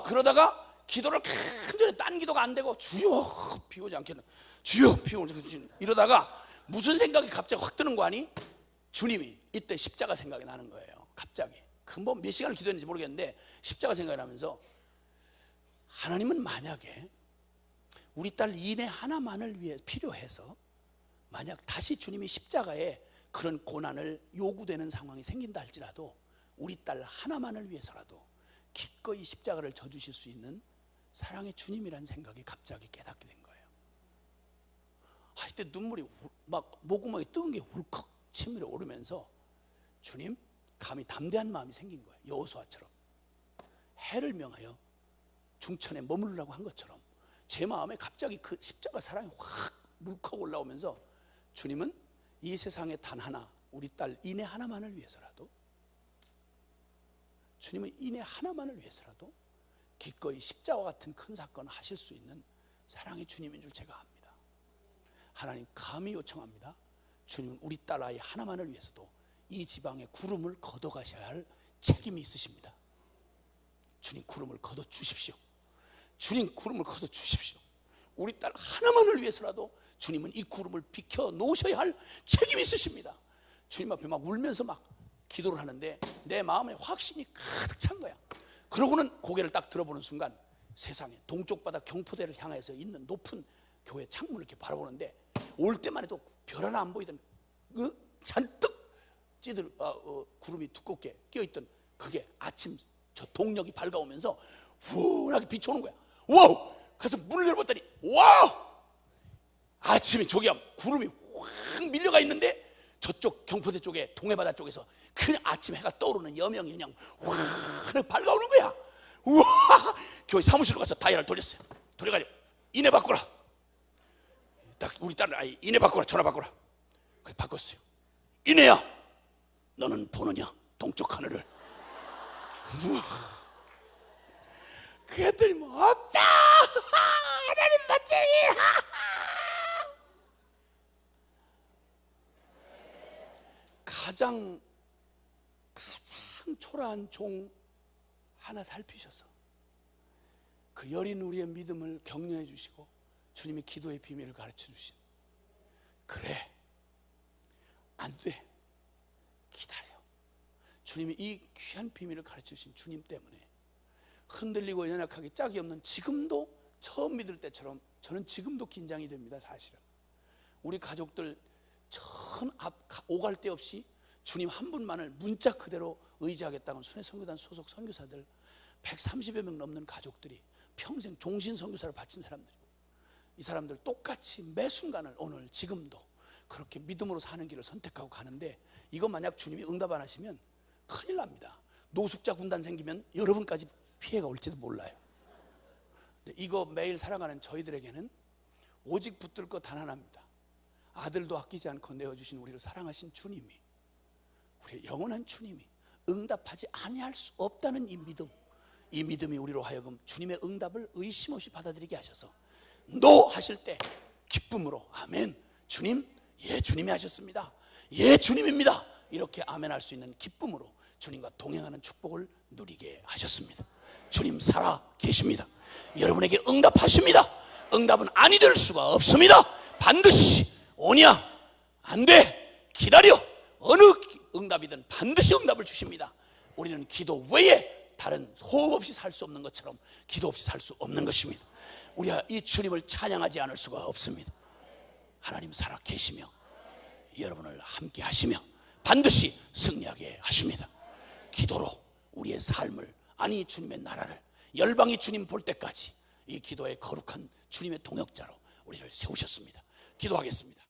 그러다가 기도를 간절히 딴 기도가 안 되고 주여 비 오지 않겠나, 주여 비 오지 않겠나 이러다가 무슨 생각이 갑자기 확 드는 거 아니? 주님이 이때 십자가 생각이 나는 거예요. 갑자기 그 뭐 몇 시간을 기도했는지 모르겠는데 십자가 생각이 나면서 하나님은 만약에 우리 딸 이내 하나만을 위해 필요해서 만약 다시 주님이 십자가에 그런 고난을 요구되는 상황이 생긴다 할지라도 우리 딸 하나만을 위해서라도 기꺼이 십자가를 져주실 수 있는 사랑의 주님이라는 생각이 갑자기 깨닫게 된 거예요. 이때 눈물이 막 목구멍에 뜨거운 게 울컥 치밀어 오르면서 주님 감히 담대한 마음이 생긴 거예요. 여호수아처럼 해를 명하여 중천에 머무르라고 한 것처럼 제 마음에 갑자기 그 십자가 사랑이 확 물컥 올라오면서 주님은 이 세상에 단 하나 우리 딸 이내 하나만을 위해서라도 주님은 이내 하나만을 위해서라도 기꺼이 십자와 같은 큰 사건을 하실 수 있는 사랑의 주님인 줄 제가 압니다. 하나님 감히 요청합니다. 주님은 우리 딸 아이 하나만을 위해서도 이 지방에 구름을 걷어가셔야 할 책임이 있으십니다. 주님 구름을 걷어 주십시오. 주님 구름을 걷어 주십시오. 우리 딸 하나만을 위해서라도 주님은 이 구름을 비켜 놓으셔야 할 책임이 있으십니다. 주님 앞에 막 울면서 막 기도를 하는데 내 마음에 확신이 가득 찬 거야. 그러고는 고개를 딱 들어보는 순간 세상에 동쪽 바다 경포대를 향해서 있는 높은 교회 창문을 이렇게 바라보는데 올 때만 해도 별 하나 안 보이던 잔뜩 찌들 구름이 두껍게 끼어있던 그게 아침 저 동력이 밝아오면서 훈하게 비춰오는 거야. 와우! 그래서 문을 열어봤더니 와우! 아침에 저기야 구름이 확 밀려가 있는데 저쪽 경포대 쪽에 동해바다 쪽에서 그냥 아침 해가 떠오르는 여명이 그냥 확 밝아오는 거야. 우와! 교회 사무실로 가서 다이얼을 돌렸어요. 돌려가지고 이내 바꾸라. 딱 우리 딸은 아이 이내 바꾸라, 전화 바꾸라. 그래 바꿨어요. 이내야, 너는 보느냐 동쪽 하늘을. 우와. 그랬더니 뭐 아빠 하나님 멋쟁이. 가장 초라한 종 하나 살피셔서 그 여린 우리의 믿음을 격려해 주시고 주님이 기도의 비밀을 가르쳐 주신, 그래 안돼 기다려. 주님이 이 귀한 비밀을 가르쳐 주신 주님 때문에 흔들리고 연약하게 짝이 없는 지금도 처음 믿을 때처럼 저는 지금도 긴장이 됩니다. 사실은 우리 가족들 전 오갈 데 없이 주님 한 분만을 문자 그대로 의지하겠다는 순회선교단 소속 선교사들 130여 명 넘는 가족들이 평생 종신 선교사를 바친 사람들이, 이 사람들 똑같이 매 순간을 오늘 지금도 그렇게 믿음으로 사는 길을 선택하고 가는데, 이거 만약 주님이 응답 안 하시면 큰일 납니다. 노숙자 군단 생기면 여러분까지 피해가 올지도 몰라요. 이거 매일 살아가는 저희들에게는 오직 붙들 것 단 하나입니다. 아들도 아끼지 않고 내어주신 우리를 사랑하신 주님이, 우리의 영원한 주님이 응답하지 아니할 수 없다는 이 믿음, 이 믿음이 우리로 하여금 주님의 응답을 의심 없이 받아들이게 하셔서 노 하실 때 기쁨으로 아멘, 주님, 예 주님이 하셨습니다, 예 주님입니다, 이렇게 아멘 할 수 있는 기쁨으로 주님과 동행하는 축복을 누리게 하셨습니다. 주님 살아 계십니다. 여러분에게 응답하십니다. 응답은 아니 될 수가 없습니다. 반드시 오냐 안돼 기다려, 어느 응답이든 반드시 응답을 주십니다. 우리는 기도 외에 다른 호흡 없이 살 수 없는 것처럼 기도 없이 살 수 없는 것입니다. 우리가 이 주님을 찬양하지 않을 수가 없습니다. 하나님 살아 계시며 여러분을 함께 하시며 반드시 승리하게 하십니다. 기도로 우리의 삶을, 아니 주님의 나라를 열방이 주님 볼 때까지 이 기도의 거룩한 주님의 동역자로 우리를 세우셨습니다. 기도하겠습니다.